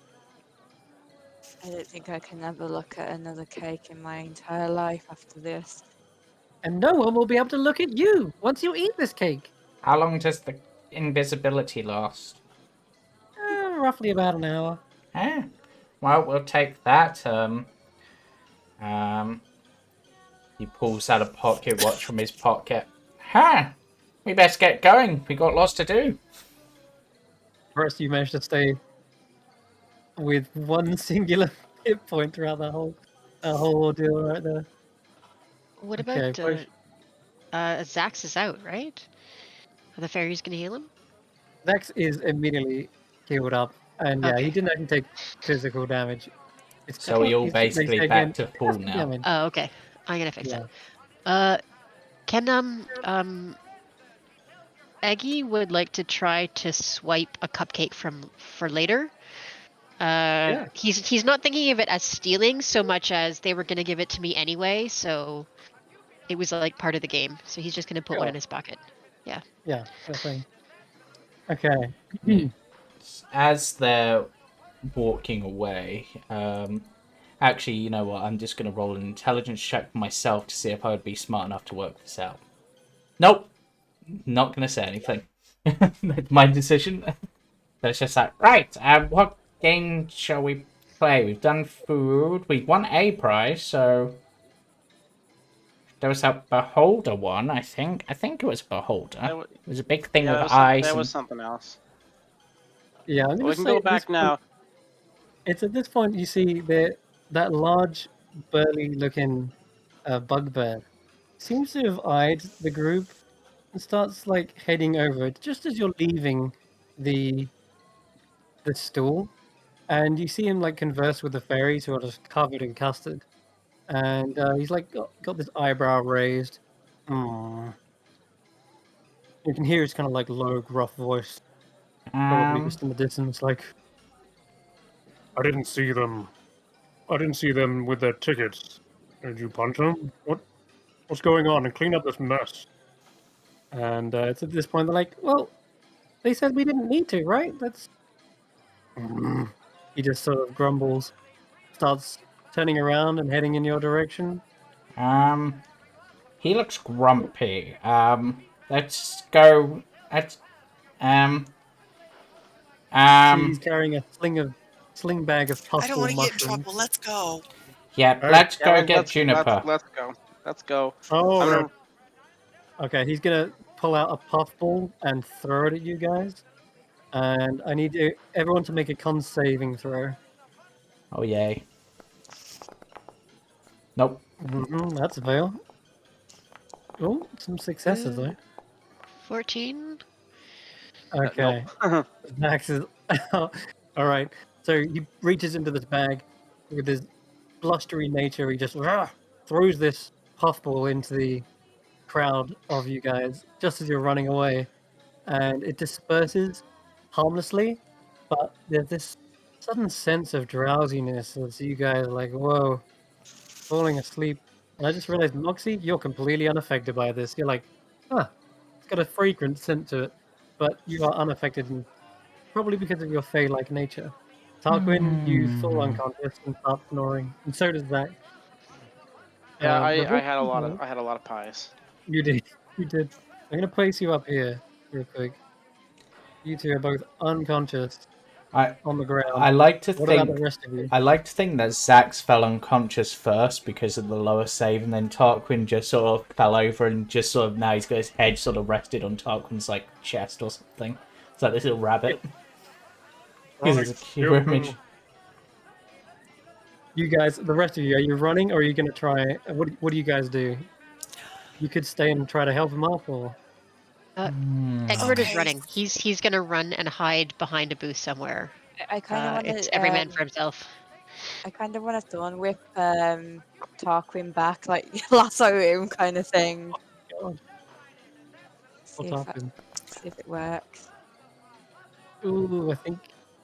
I don't think I can ever look at another cake in my entire life after this. And no one will be able to look at you once you eat this cake. how long does the invisibility last? Roughly about an hour. Eh. Well, we'll take that. He pulls out a pocket watch from his pocket. Ha! We best get going. We got lots to do. First, you managed to stay with one singular hit point throughout the whole ordeal right there. What Okay, about Zax is out, right? Are the fairies gonna heal him? Vex is immediately healed up, and yeah, he Okay. didn't actually take physical damage. It's So we're all they say basically again, back to full plastic now. damage. Oh, okay. I'm gonna fix Yeah. it. Can Eggy would like to try to swipe a cupcake for later. He's not thinking of it as stealing so much as they were gonna give it to me anyway, so it was like part of the game. So he's just gonna put one Sure. in his pocket. Yeah, sure thing. Okay. As they're walking away, actually, you know what? I'm just going to roll an intelligence check for myself to see if I would be smart enough to work this out. Nope. Not going to say anything. That's my decision. That's just like, right, what game shall we play? We've done food. We won a prize, so There was a beholder one, I think. I think it was beholder. There wa- It was a big thing yeah, with eyes. there And... was something else. Yeah, I'm But gonna we can say go at this back now. it's at this point you see that large, burly-looking bugbear seems to have eyed the group and starts like heading over just as you're leaving the the stool, and you see him like converse with the fairies who are just covered in custard, and he's like got this eyebrow raised. Hmm. You can hear his kind of like low, gruff voice, probably Um, just in the distance, like, "I didn't see them. I didn't see them with their tickets. Did you punch them? What's going on? And clean up this mess." And it's at this point they're like, "Well, they said we didn't need to, right? That's." Mm. He just sort of grumbles, starts turning around and heading in your direction. he looks grumpy. Let's go. Let's, um, See, he's um, carrying a sling bag of I don't puffball want to get in mushrooms. trouble. Let's go. yeah, Hey. let's Yeah, go get Juniper. let's go. Let's go. Oh, I'm right. gonna. Okay, he's gonna pull out a puffball and throw it at you guys. And I need everyone to make a con saving throw. Oh, yay. Nope. That's a fail. Oh, some successes though. 14. Okay. Nope. Max is all right. So he reaches into this bag with his blustery nature. He just throws this puffball into the crowd of you guys just as you're running away, and it disperses harmlessly. But there's this sudden sense of drowsiness as you guys are like, whoa, falling asleep. And I just realized, Moxie, you're completely unaffected by this. You're like, huh, it's got a fragrant scent to it, but you are unaffected, and probably because of your fey-like nature. Tarquin, you fall unconscious and start snoring, and so does Zach. Yeah, But I had a lot of pies. you did, you did. I'm gonna place you up here real quick. You two are both unconscious I on the ground. I like to What about think the rest of you? I like to think that Zax fell unconscious first because of the lower save, and then Tarquin just sort of fell over and just sort of now he's got his head sort of rested on Tarquin's like chest or something. It's like this little rabbit. Because it's a cute image. You guys, the rest of you, are you running or are you gonna try? What do you guys do? You could stay and try to help him up, or Egbert is Okay. running. He's gonna run and hide behind a booth somewhere. I kind of want It's to. every man for himself. I kind of want to thorn whip Tarquin back, like lasso him, kind of thing. God, See what's if happened? see if it works. Ooh, I think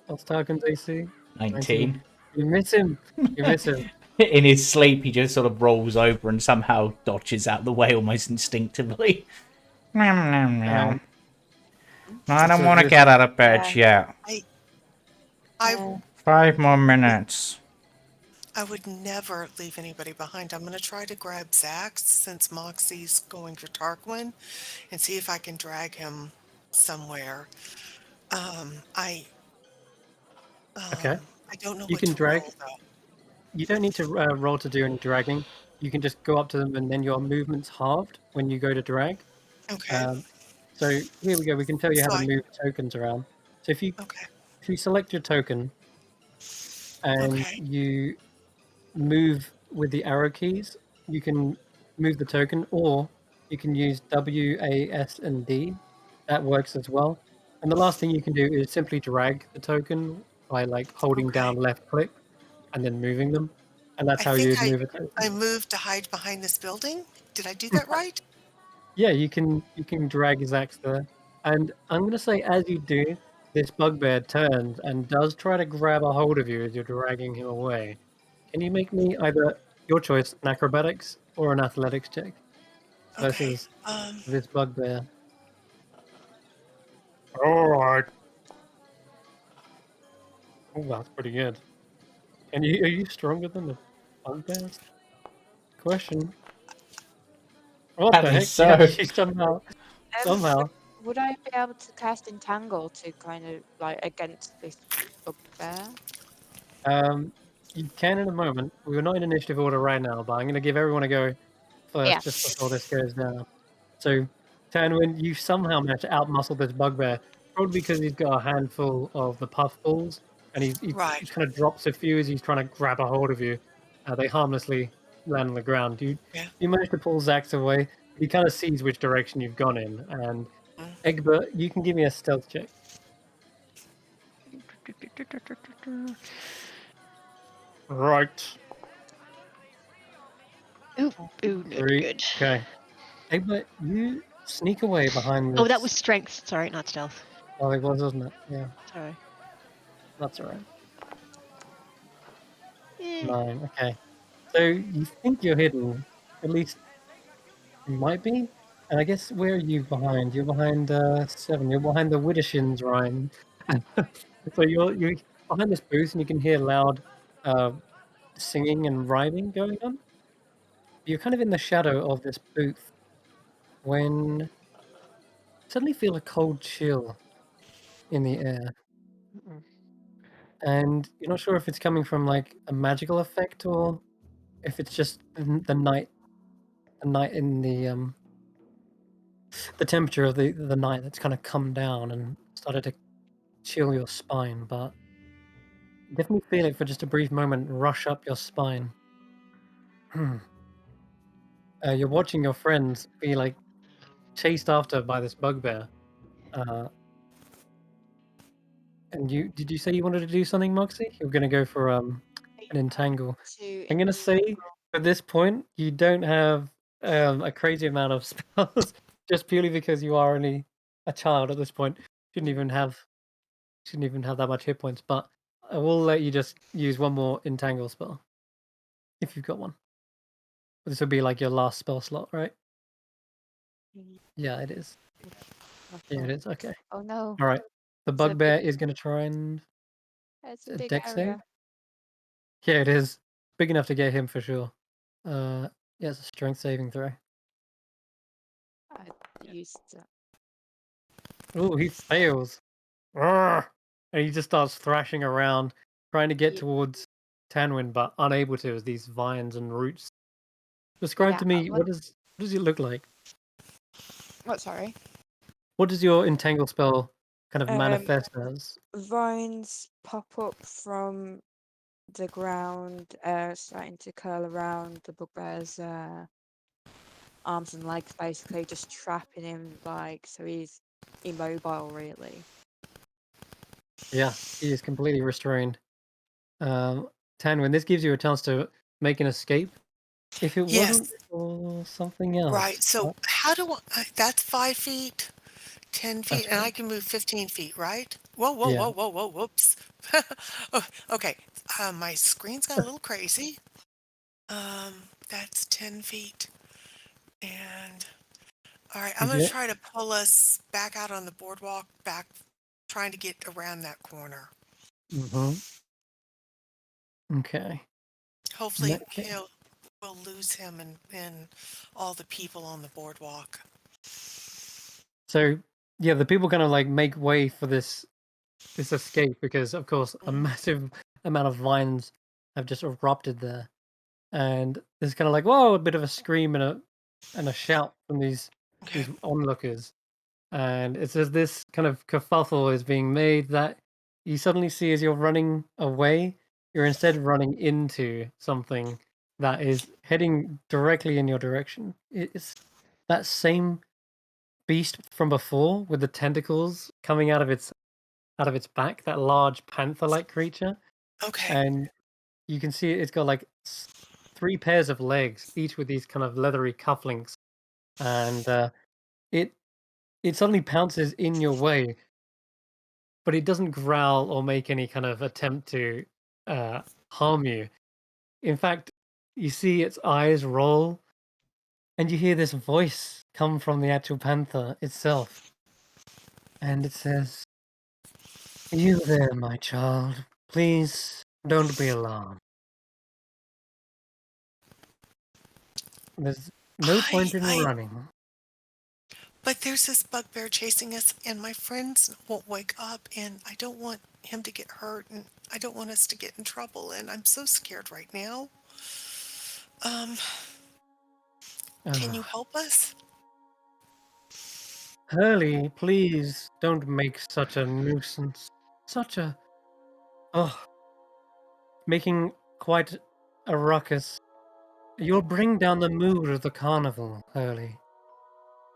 that's Tarquin's AC. 19. You miss him. You miss him. In his sleep, he just sort of rolls over and somehow dodges out the way almost instinctively. Meow, meow, meow. Um, I don't so want to this- get out of bed yet. I 5 more minutes. I would never leave anybody behind. I'm going to try to grab Zax since Moxie's going for Tarquin and see if I can drag him somewhere. I Okay. I don't know You what can to drag. roll though. You don't need to roll to do any dragging. You can just go up to them, and then your movement's halved when you go to drag. Okay. So here we go. We can tell you how So to I- move tokens around. So if you Okay. select your token and Okay. you move with the arrow keys, you can move the token, or you can use W, A, S, and D. That works as well. And the last thing you can do is simply drag the token by like holding down left click and then moving them. And that's I how think you'd move a token. I moved to hide behind this building. Did I do that right? Yeah, you can drag his axe there. And I'm gonna say as you do, this bugbear turns and does try to grab a hold of you as you're dragging him away. Can you make me either your choice, an acrobatics or an athletics check Okay. versus this bugbear? All right. Oh, that's pretty good. And are you stronger than the bugbears? Question. What the Apparently heck? so. Yeah, she somehow. Would I be able to cast Entangle to kind of like against this bugbear? You can in a moment. We're not in initiative order right now, but I'm going to give everyone a go first, just before this goes down. So, Tanwyn, you somehow managed to outmuscle this bugbear, probably because he's got a handful of the puffballs, and he Right. kind of drops a few as he's trying to grab a hold of you. They harmlessly land on the ground. Yeah. You manage to pull Zax away. He kind of sees which direction you've gone in, and Egbert, you can give me a stealth check. Right. Ooh, no, Three. good. Okay. Egbert, you sneak away behind this. Oh, that was strength. Sorry, not stealth. Oh, it was, wasn't it? Yeah, Sorry. that's all right. Eh. 9. Okay. So you think you're hidden. At least you might be. And I guess where are you behind? You're behind 7. You're behind the Widdershins, Ryan. So you're behind this booth, and you can hear loud singing and rhyming going on. You're kind of in the shadow of this booth when you suddenly feel a cold chill in the air, Mm-mm. and you're not sure if it's coming from like a magical effect or if it's just the night in the temperature of the night that's kind of come down and started to chill your spine, but you definitely feel it for just a brief moment rush up your spine. You're watching your friends be like chased after by this bugbear. And did you say you wanted to do something, Moxie? You're gonna go for an entangle. I'm gonna say at this point you don't have a crazy amount of spells, just purely because you are only a child at this point. Shouldn't even have that much hit points. But I will let you just use one more entangle spell if you've got one. This will be like your last spell slot, right? Yeah, it is. Yeah, it is. Okay. Oh no, All right. The It's a bugbear big- is gonna try and it's a a big dex save. area. Yeah, it is big enough to get him for sure. Yeah, it's a strength saving throw. I used to. Oh, he fails. Arrgh! And he just starts thrashing around, trying to get Ye- towards Tanwyn, but unable to as these vines and roots. Describe Yeah, to me what does it look like? What? Sorry. What does your entangle spell kind of manifest as? Vines pop up from the ground, starting to curl around the bugbear's arms and legs, basically just trapping him, like so he's immobile, really. Yeah, he is completely restrained. Tanwyn, this gives you a chance to make an escape. If it wasn't Yes. for something else, Right. So how do that's 5 feet, 10 that's feet, and I right. can move 15 feet, right? Whoa, whoa, Yeah. whoa, whoa, whoa, whoops. Oh, okay. My screen's got a little crazy. That's 10 feet. And all right, I'm going to Yeah. try to pull us back out on the boardwalk, back, trying to get around that corner. Mm-hmm. Okay. In Hopefully, that case. we'll lose him and all the people on the boardwalk. So yeah, the people kind of like make way for this escape because of course a massive amount of vines have just erupted there. And there's kind of like, whoa, a bit of a scream and a shout from these Okay. onlookers. And it's as this kind of kerfuffle is being made that you suddenly see as you're running away, you're instead running into something that is heading directly in your direction. It's that same beast from before with the tentacles coming out of its back, that large panther-like creature. Okay. And you can see it's got like 3 pairs of legs, each with these kind of leathery cufflinks. And it suddenly pounces in your way, but it doesn't growl or make any kind of attempt to harm you. In fact, you see its eyes roll, and you hear this voice come from the actual panther itself. And it says, "You there, my child. Please don't be alarmed. There's no point in I running." But there's this bugbear chasing us, and my friends won't wake up, and I don't want him to get hurt, and I don't want us to get in trouble, and I'm so scared right now. Um, Can you help us? Hurley, please don't make such a nuisance. Such a... Oh, making quite a ruckus. You'll bring down the mood of the carnival, Hurley.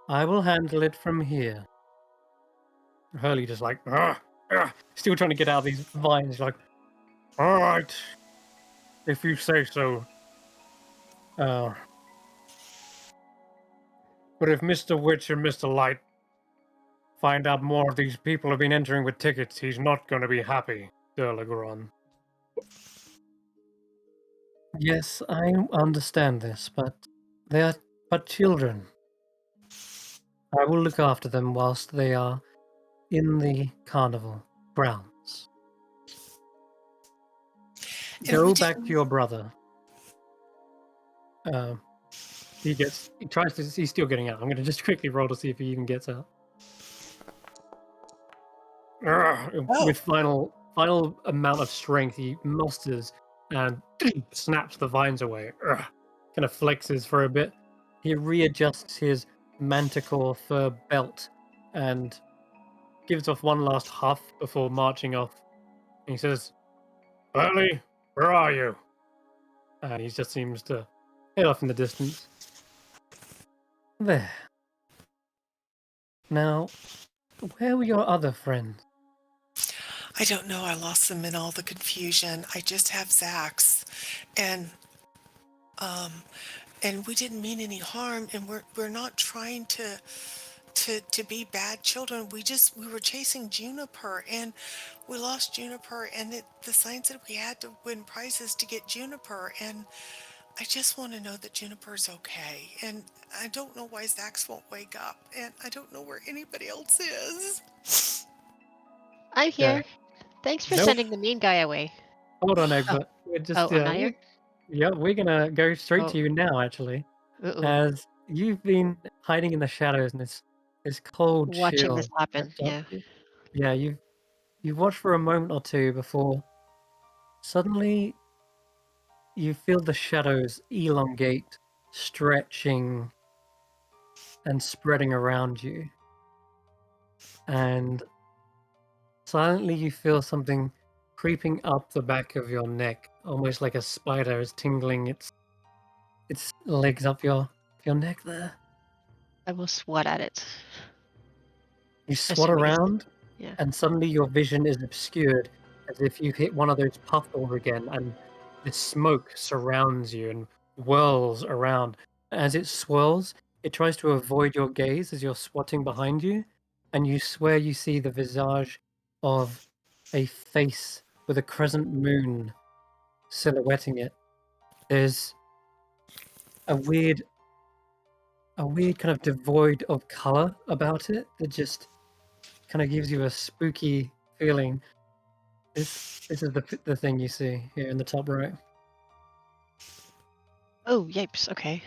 I will handle it from here. Hurley just like, still trying to get out of these vines, like, all right, if you say so. But if Mr. Witch and Mr. Light find out more of these people have been entering with tickets, he's not going to be happy, Derlagron. Yes, I understand this, but they are but children. I will look after them whilst they are in the carnival grounds. And Go we back to didn't. your brother. He's still getting out. I'm going to just quickly roll to see if he even gets out. With final amount of strength, he musters and snaps the vines away. Kind of flexes for a bit. He readjusts his manticore fur belt and gives off one last huff before marching off. And he says, "Burley, where are you?" And he just seems to head off in the distance. There. Now, where were your other friends? I don't know. I lost them in all the confusion. I just have Zach's, and we didn't mean any harm, and we're not trying to be bad children. We were chasing Juniper, and we lost Juniper, and the sign said we had to win prizes to get Juniper, and I just want to know that Juniper's okay. And I don't know why Zach's won't wake up, and I don't know where anybody else is. I'm here. Okay. Thanks for Nope. sending the mean guy away. Hold on, Egbert. We're just I'm not here? we're gonna go straight Oh. to you now, actually, Uh-oh. as you've been hiding in the shadows and this cold Watching chill this happen, crept up yeah. you. Yeah, you've watched for a moment or two before suddenly you feel the shadows elongate, stretching, and spreading around you, and silently you feel something creeping up the back of your neck, almost like a spider is tingling its legs up your neck there. I will swat at it. You swat Assuming it's- around, yeah. and suddenly your vision is obscured, as if you hit one of those puffballs again, and the smoke surrounds you and whirls around. As it swirls, it tries to avoid your gaze as you're swatting behind you, and you swear you see the visage of a face with a crescent moon silhouetting it. There's a weird kind of devoid of color about it that just kind of gives you a spooky feeling. This is the thing you see here in the top right. Oh, yipes, okay.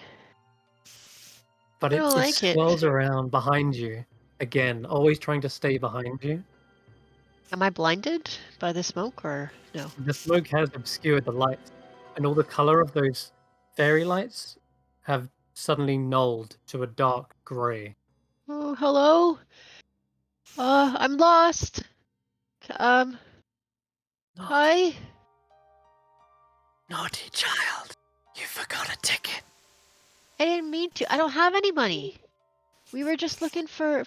But I it don't like it. swirls around behind you again, always trying to stay behind you. Am I blinded by the smoke or no? The smoke has obscured the lights, and all the color of those fairy lights have suddenly nulled to a dark grey. Oh, hello? I'm lost. Hi? Naughty child, you forgot a ticket. I didn't mean to. I don't have any money. We were just looking for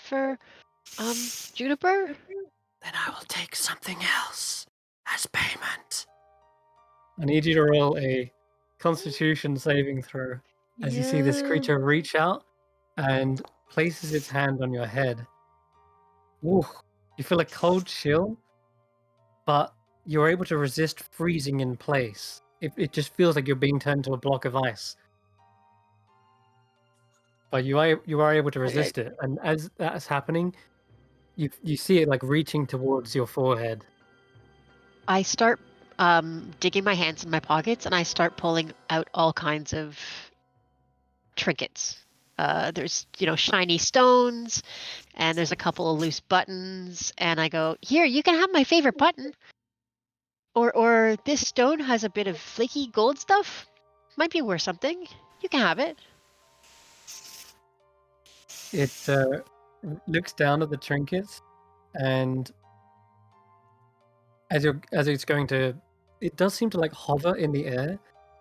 Juniper? Then I will take something else as payment. I need you to roll a Constitution saving throw as you see this creature reach out and places its hand on your head. Ooh, you feel a cold chill, but you're able to resist freezing in place. It just feels like you're being turned to a block of ice. But you are able to resist it, and as that's happening, you see it like reaching towards your forehead. I start digging my hands in my pockets and I start pulling out all kinds of trinkets. There's, shiny stones and there's a couple of loose buttons and I go, "Here, you can have my favorite button." Or this stone has a bit of flaky gold stuff. Might be worth something. You can have it. It looks down at the trinkets, and as it's going to, it does seem to like hover in the air.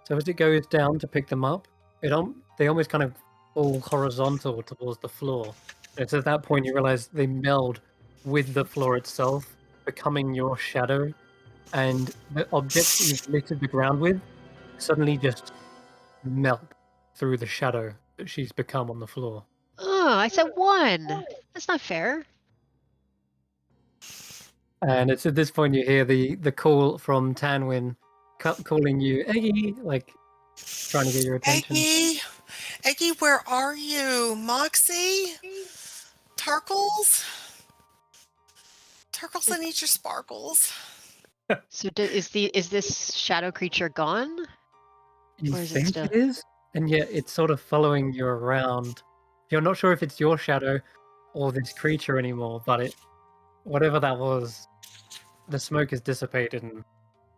So as it goes down to pick them up, they almost kind of fall horizontal towards the floor. It's at that point you realize they meld with the floor itself, becoming your shadow, and the objects that you've littered the ground with suddenly just melt through the shadow that she's become on the floor. Oh, I said 1. That's not fair. And it's at this point you hear the call from Tanwyn calling you Eggy, like trying to get your attention. Eggy, where are you? Moxie? Tarkles? Tarkles, I need your sparkles. So is this shadow creature gone? You Or is it think still- it is, and yet it's sort of following you around. You're not sure if it's your shadow or this creature anymore, but whatever that was, the smoke has dissipated and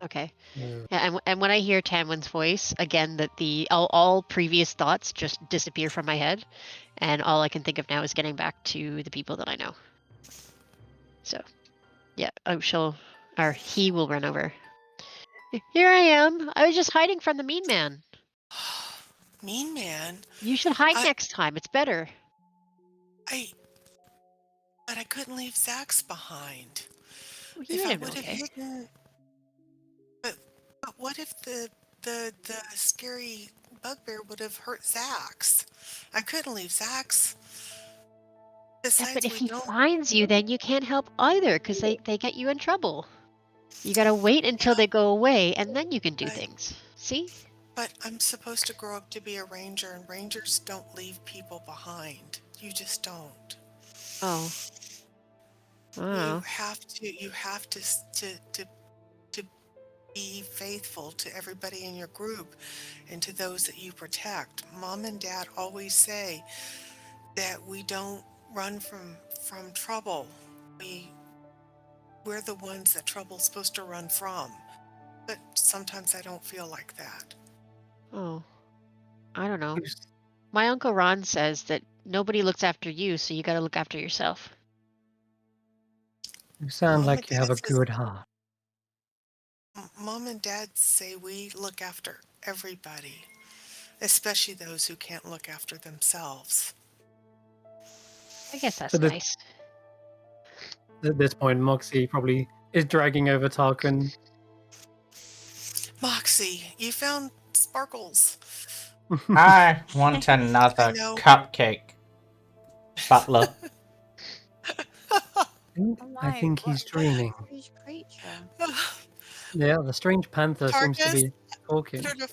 Okay. moved. Yeah, and when I hear Tanwyn's voice again, that all previous thoughts just disappear from my head, and all I can think of now is getting back to the people that I know. So, yeah, he will run over. Here I am. I was just hiding from the mean man. Mean man? You should hide next time. It's better. But I couldn't leave Zax behind. Well, If I did would have okay. hidden, but what if the scary bugbear would have hurt Zax? I couldn't leave Zax. Yeah, Besides, but if we he don't. finds you, then you can't help either, because they get you in trouble. You gotta wait until they go away, and then you can do things. See? But I'm supposed to grow up to be a ranger, and rangers don't leave people behind. You just don't. Oh. You have to be faithful to everybody in your group and to those that you protect. Mom and Dad always say that we don't run from trouble. We're the ones that trouble's supposed to run from. But sometimes I don't feel like that. Oh. I don't know. My Uncle Ron says that nobody looks after you, so you gotta look after yourself. You sound Mom like and you have a Dad says- good heart. Mom and Dad say we look after everybody, especially those who can't look after themselves. I guess that's So this- nice. At this point, Moxie probably is dragging over Tarquin. Moxie, you found sparkles. I want another know. cupcake. Butler. I think he's dreaming. Strange creature. Yeah, the strange panther seems to be I talking. don't know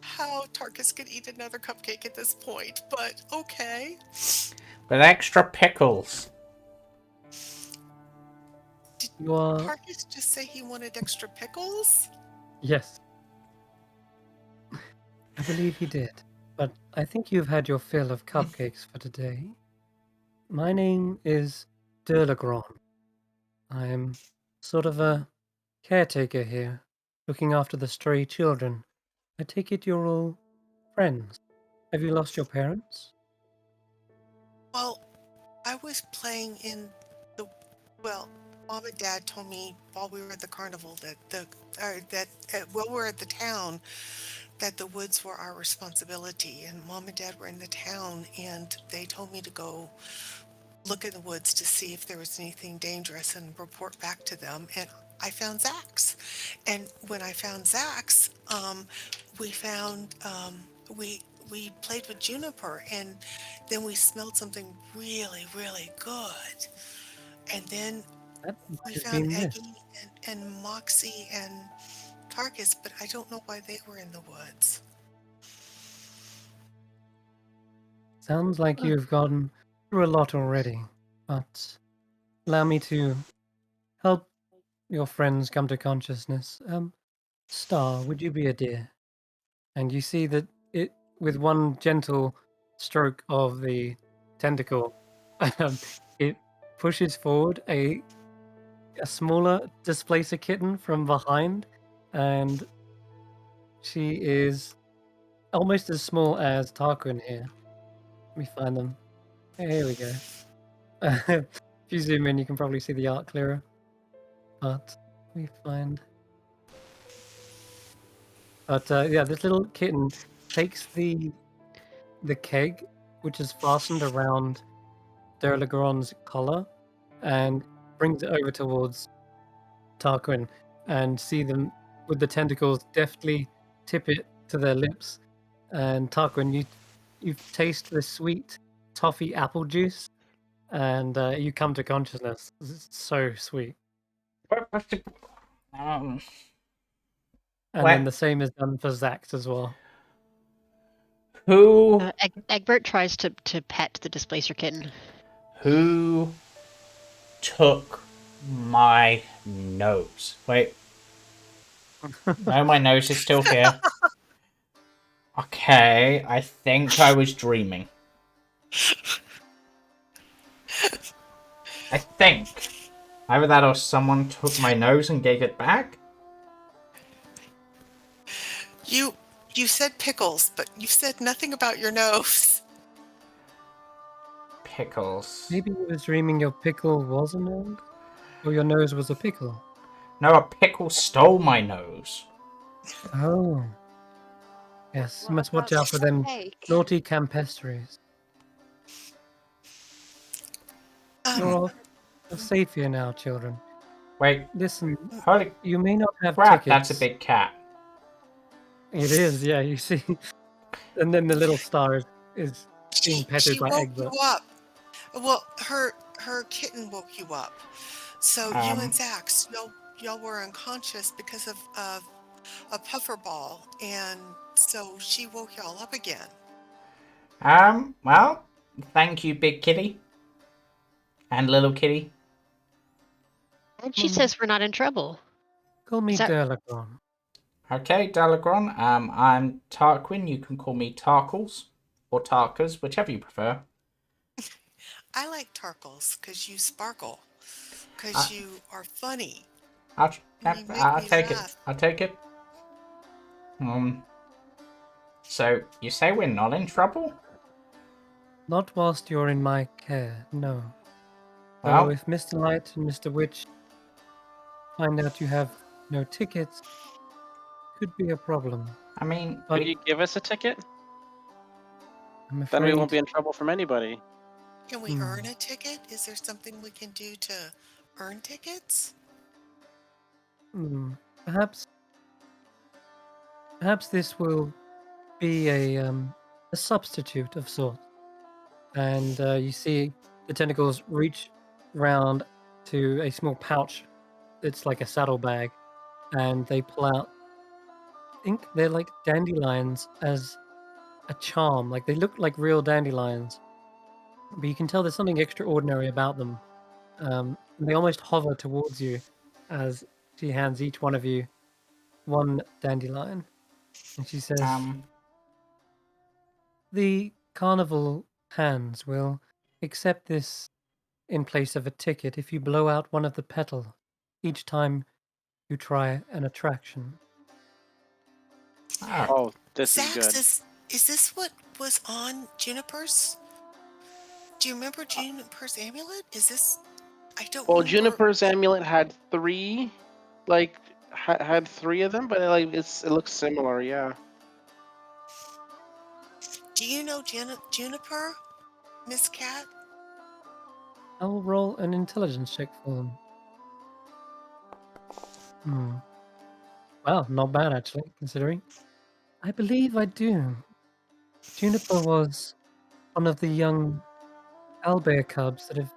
how Tarkus could eat another cupcake at this point, but okay. With extra pickles. Did You are... Tarkus just say he wanted extra pickles? Yes. I believe he did. But I think you've had your fill of cupcakes for today. My name is Derlagron. I am sort of a caretaker here, looking after the stray children. I take it you're all friends. Have you lost your parents? Well, I was playing in the. Well, Mom and Dad told me while we were at the carnival while we were at the town that the woods were our responsibility, and Mom and Dad were in the town, and they told me to go look in the woods to see if there was anything dangerous and report back to them. And I found Zax, and when I found Zax, we found we played with Juniper, and then we smelled something really, really good. And then That we might have found been this. Eggy and Moxie and Tarkus, but I don't know why they were in the woods. Sounds like you've gone through a lot already, but allow me to help your friends come to consciousness. Star, would you be a dear? And you see that it, with one gentle stroke of the tentacle, it pushes forward a smaller displacer kitten from behind, and she is almost as small as Tarquin here. Let me find them. Here we go. If you zoom in, you can probably see the art clearer. But we find. But yeah, this little kitten takes the keg, which is fastened around Derlagron's collar, and brings it over towards Tarquin, and see them with the tentacles deftly tip it to their lips. And Tarquin, you taste the sweet toffee apple juice, and you come to consciousness. It's so sweet. Um, And then What? the same is done for Zax as well. Who Egbert tries to pet the displacer kitten. who took my nose? Wait. No, my nose is still here. Okay, I think I was dreaming. I think. Either that or someone took my nose and gave it back? You said pickles, but you said nothing about your nose. Pickles. Maybe you was dreaming your pickle was a nose, or your nose was a pickle. No, a pickle stole my nose. Oh, yes. You What must watch about out for them cake? naughty campestries. You're safe here now, children. Wait, Listen, holy you may not have crap, tickets. that's a big cat. It is, yeah. You see, and then the little star is being petted She by woke Egbert. you up. Well, her kitten woke you up. So you and Zax, y'all were unconscious because of a puffer ball, and so she woke y'all up again. Well, thank you, big kitty. And little kitty. And she says we're not in trouble. Call me Is that- Derlagron. Okay, Derlagron. I'm Tarquin. You can call me Tarkles or Tarkas, whichever you prefer. I like Tarkles because you sparkle, because you are funny. I'll You make I'll me take laugh. it. I'll take it. So you say we're not in trouble? Not whilst you're in my care, no. Well, So if Mr. Light and Mr. Witch find out you have no tickets, could be a problem. I mean, Could you give us a ticket? I'm Then we won't afraid be in trouble from anybody. Can we earn a ticket? Is there something we can do to earn tickets? perhaps this will be a substitute of sorts. And you see the tentacles reach round to a small pouch. It's like a saddlebag, and they pull out. I think they're like dandelions as a charm. Like they look like real dandelions, but you can tell there's something extraordinary about them. They almost hover towards you as she hands each one of you one dandelion, and she says, "The carnival hands will accept this in place of a ticket if you blow out one of the petals each time you try an attraction." Oh, this is good. Zax, is this what was on Juniper's? Do you remember Juniper's amulet? Is this? I don't Well, remember. Juniper's amulet had three, like had three of them, but like it looks similar, yeah. Do you know Juniper, Miss Cat? I'll roll an intelligence check for them. Well, not bad actually, considering. I believe I do. Juniper was one of the young owlbear cubs that have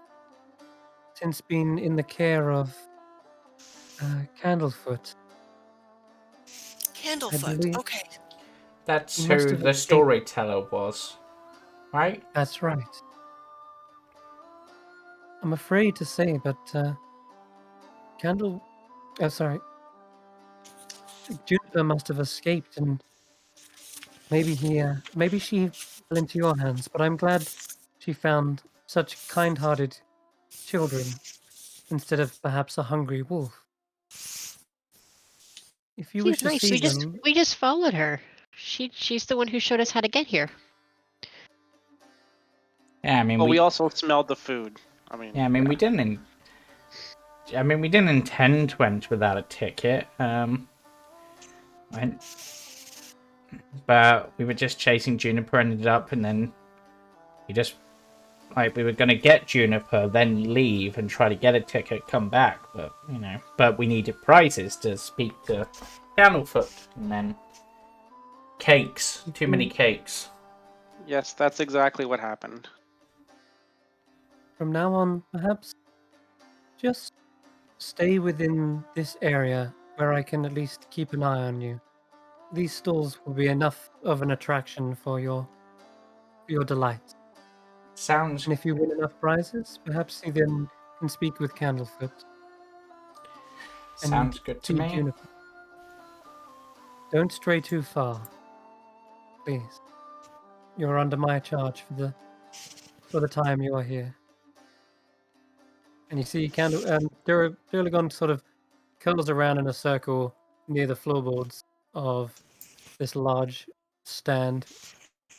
since been in the care of Candlefoot. I Candlefoot. believe Okay. that's he must who have the escaped. storyteller was, right? That's right. I'm afraid to say, but Juniper must have escaped, and maybe she fell into your hands. But I'm glad she found such kind-hearted children instead of perhaps a hungry wolf. If you wish She's to nice. see them, We just followed her. She's the one who showed us how to get here. Yeah, I mean, But we also smelled the food. Yeah, I mean, we didn't. We didn't intend to enter without a ticket. But we were just chasing Juniper, ended up, and then we just we were gonna get Juniper, then leave and try to get a ticket, come back. But we needed prizes to speak to Candlefoot, and then cakes. Too many cakes. Yes, that's exactly what happened. From now on, perhaps just stay within this area where I can at least keep an eye on you. These stalls will be enough of an attraction for your delight. Sounds And if you win enough prizes, perhaps you then can speak with Candlefoot and good to see me. Juniper. Don't stray too far, please. You're under my charge for the time you are here. And you see Derlagron sort of curls around in a circle near the floorboards of this large stand,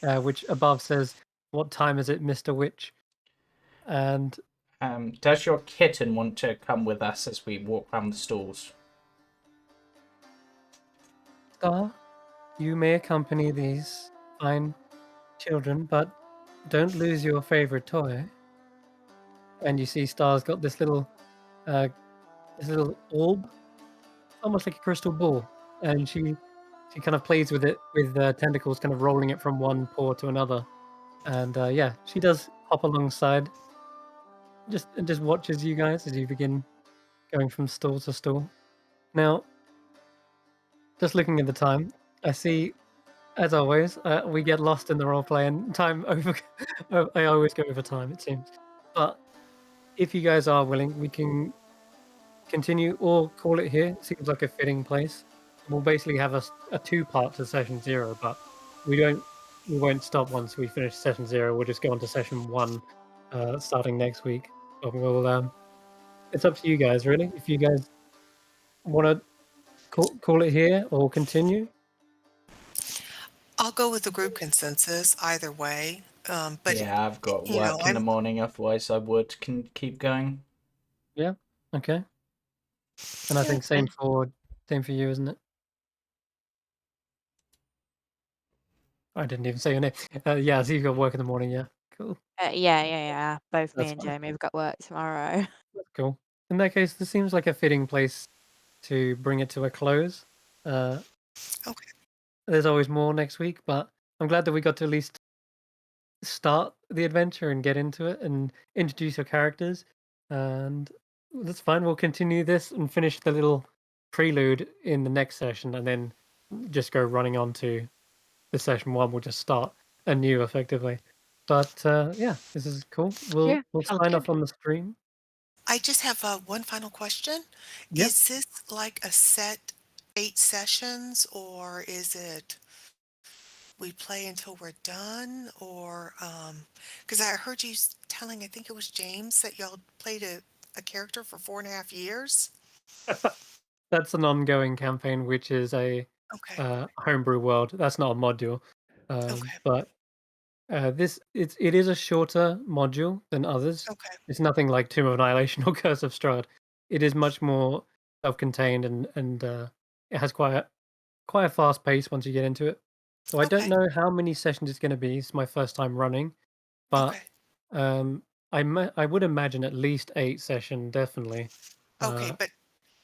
which above says, "What time is it, Mr. Witch?" And Does your kitten want to come with us as we walk around the stalls? Star, you may accompany these fine children, but don't lose your favorite toy. And you see Star's got this little orb, almost like a crystal ball, and she kind of plays with it with tentacles, kind of rolling it from one paw to another. And yeah, she does hop alongside, just watches you guys as you begin going from stall to stall. Now, just looking at the time, I see, as always, we get lost in the roleplay and time over. I always go over time, it seems. But if you guys are willing, we can continue or call it here. It seems like a fitting place. We'll basically have a two-part to session 0, but we won't stop once we finish session 0. We'll just go on to session 1, starting next week. But we'll it's up to you guys, really. If you guys want to call it here or continue. I'll go with the group consensus either way. But Yeah, I've got you know, work in the morning, otherwise I would can keep going. Yeah. Okay. And I think same for you, isn't it? I didn't even say your name. Yeah, so you've got work in the morning. Yeah. Cool. Yeah. Both me That's and fine. Jamie have got work tomorrow. That's cool. In that case, this seems like a fitting place to bring it to a close. Okay. There's always more next week, but I'm glad that we got to at least start the adventure and get into it and introduce your characters. And that's fine. We'll continue this and finish the little prelude in the next session, and then just go running on to the session 1. We'll just start anew, effectively. But yeah, this is cool. We'll sounds sign good. off on the stream. I just have one final question. Yep. Is this like a set 8 sessions, or is it we play until we're done? Or because I heard you telling, I think it was James, that y'all played a character for 4.5 years. That's an ongoing campaign, which is a Okay. homebrew world. That's not a module, Okay. but it is a shorter module than others. Okay. It's nothing like Tomb of Annihilation or Curse of Strahd. It is much more self-contained and it has quite a fast pace once you get into it. So I don't Okay. know how many sessions it's going to be. It's my first time running, but Okay. I would imagine at least 8 session, definitely. Okay. But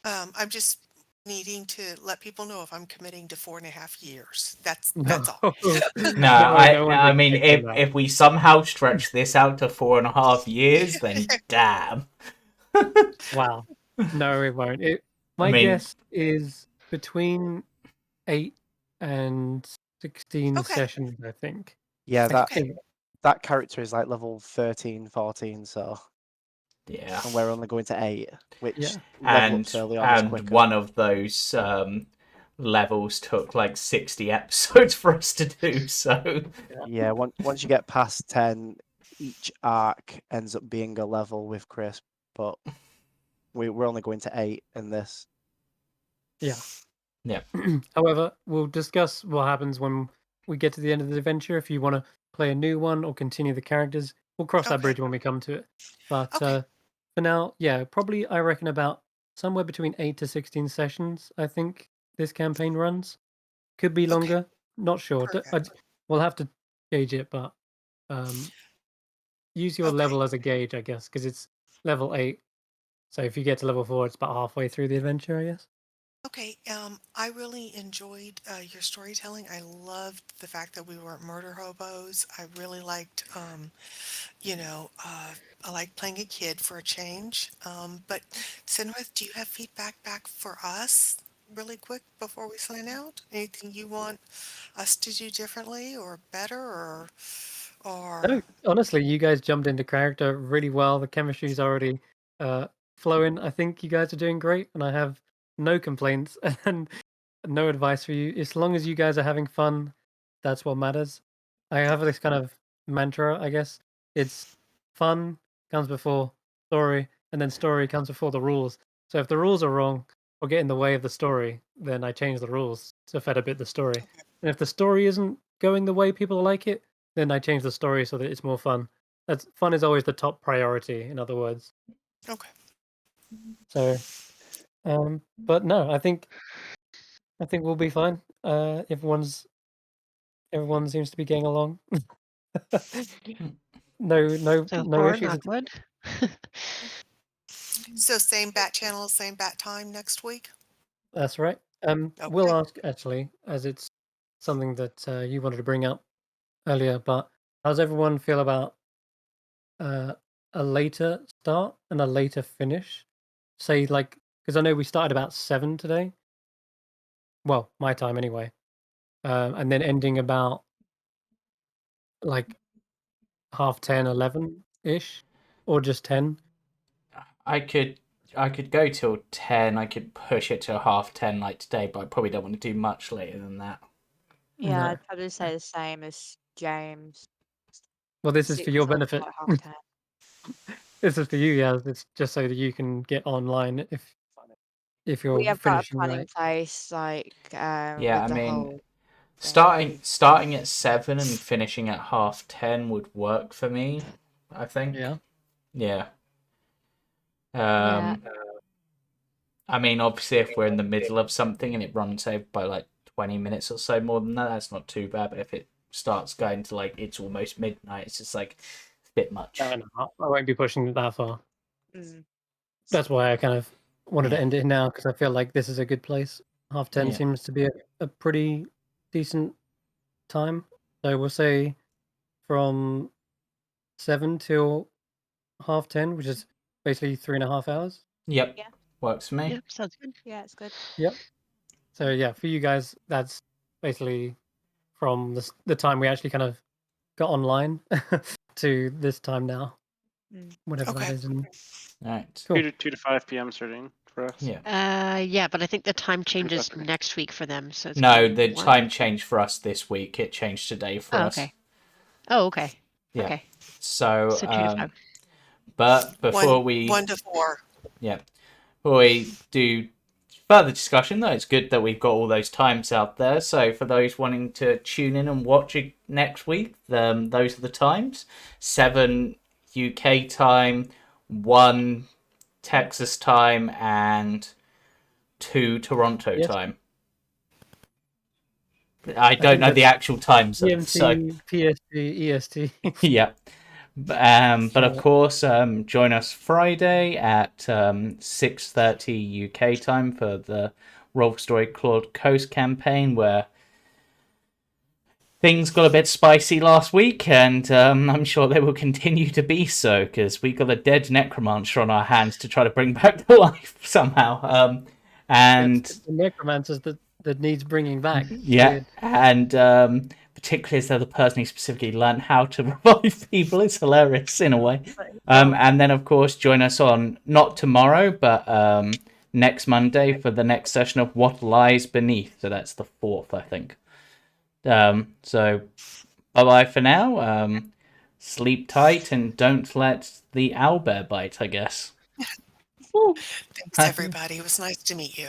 I'm just needing to let people know if I'm committing to 4.5 years. That's No, all. No, I I mean, if we somehow stretch this out to 4.5 years, then damn. Wow. No, it won't. I My mean, guess is between 8 and 16 Okay. sessions, I think. Yeah, I that think. that character is like level 13, 14, so yeah. and we're only going to 8, which Yeah. level ups early on is And quicker. one of those levels took like 60 episodes for us to do, so Yeah, once you get past 10, each arc ends up being a level with Crisp, but we're only going to 8 in this. Yeah. Yeah. However, we'll discuss what happens when we get to the end of the adventure. If you want to play a new one or continue the characters, we'll cross that Okay. bridge when we come to it. But Okay. for now, yeah, probably I reckon about somewhere between 8 to 16 sessions. I think this campaign runs. Could be Okay. longer. Not sure. Perfect. We'll have to gauge it, but use your Okay. level as a gauge, I guess, because it's level 8. So if you get to level 4, it's about halfway through the adventure, I guess. Okay. I really enjoyed your storytelling. I loved the fact that we weren't murder hobos. I really liked, you know, I like playing a kid for a change. But Sinrith, do you have feedback back for us really quick before we sign out? Anything you want us to do differently or better or No, honestly, you guys jumped into character really well. The chemistry's already uh, flowing. I think you guys are doing great, and I have no complaints and no advice for you. As long as you guys are having fun, that's what matters. I have this kind of mantra, I guess. It's fun comes before story, and then story comes before the rules. So if the rules are wrong or get in the way of the story, then I change the rules to fit a bit the story. And if the story isn't going the way people like it, then I change the story so that it's more fun. That's fun is always the top priority, in other words. okay. So, but no, I think we'll be fine. Everyone seems to be getting along. No So far, issues. knock wood. So same bat channel, same bat time next week? That's right. We'll Okay. ask actually, as it's something that you wanted to bring up earlier. But how does everyone feel about uh, a later start and a later finish? Say like, because I know we started about 7 today. Well, my time anyway. And then ending about like half 10, 11 ish, or just 10. I could go till 10. I could push it to 10:30 like today, but I probably don't want to do much later than that. Yeah, No. I'd probably say the same as James. Well, this is for 6 your till benefit. like half 10. This is for you, yeah. It's just so that you can get online if We you're have got a finishing plan in late. place, like Yeah, with I the mean, whole thing. starting at 7 and finishing at 10:30 would work for me, I think. Yeah. Yeah. Yeah, I mean, obviously, if we're in the middle of something and it runs over by like 20 minutes or so more than that, that's not too bad. But if it starts going to like it's almost midnight, it's just like a bit much. No, I won't be pushing it that far. mm, That's why I kind of wanted to Yeah. end it now because I feel like this is a good place. Half 10 Yeah. seems to be a pretty decent time. So we'll say from 7 till half 10, which is basically 3.5 hours. Yep. Yeah. Works for me. Yep, sounds good. yeah, it's good. Yep. So yeah, for you guys, that's basically from the time we actually kind of got online to this time now, Mm. whatever that Okay. is. And All right. cool. 2 to 5 p.m. starting for us. Yeah. Yeah, but I think the time changes Okay. next week for them. So it's No, gonna be the 1. time changed for us this week. It changed today for Oh, us. okay. Oh, okay. Yeah. Okay. So, So 2 to 5. but before we 1 to 4. before we do further discussion, though, it's good that we've got all those times out there. So for those wanting to tune in and watch it next week, those are the times: 7 UK time, 1 Texas time, and 2 Toronto Yes. time. I don't think know the that's actual time zones, so GMT, PSG, EST. yeah. But of Sure. course, join us Friday at 6:30 UK time for the Roll Story Claude Coast campaign, where things got a bit spicy last week, and I'm sure they will continue to be so, because we got a dead necromancer on our hands to try to bring back to life somehow. And It's the necromancers that needs bringing back. It's yeah, weird. and particularly as they're the person who specifically learned how to revive people, it's hilarious in a way. And then, of course, join us on not tomorrow, but next Monday for the next session of What Lies Beneath. So that's the 4th, I think. So bye-bye for now. Sleep tight and don't let the owlbear bite, I guess. Thanks, everybody. It was nice to meet you.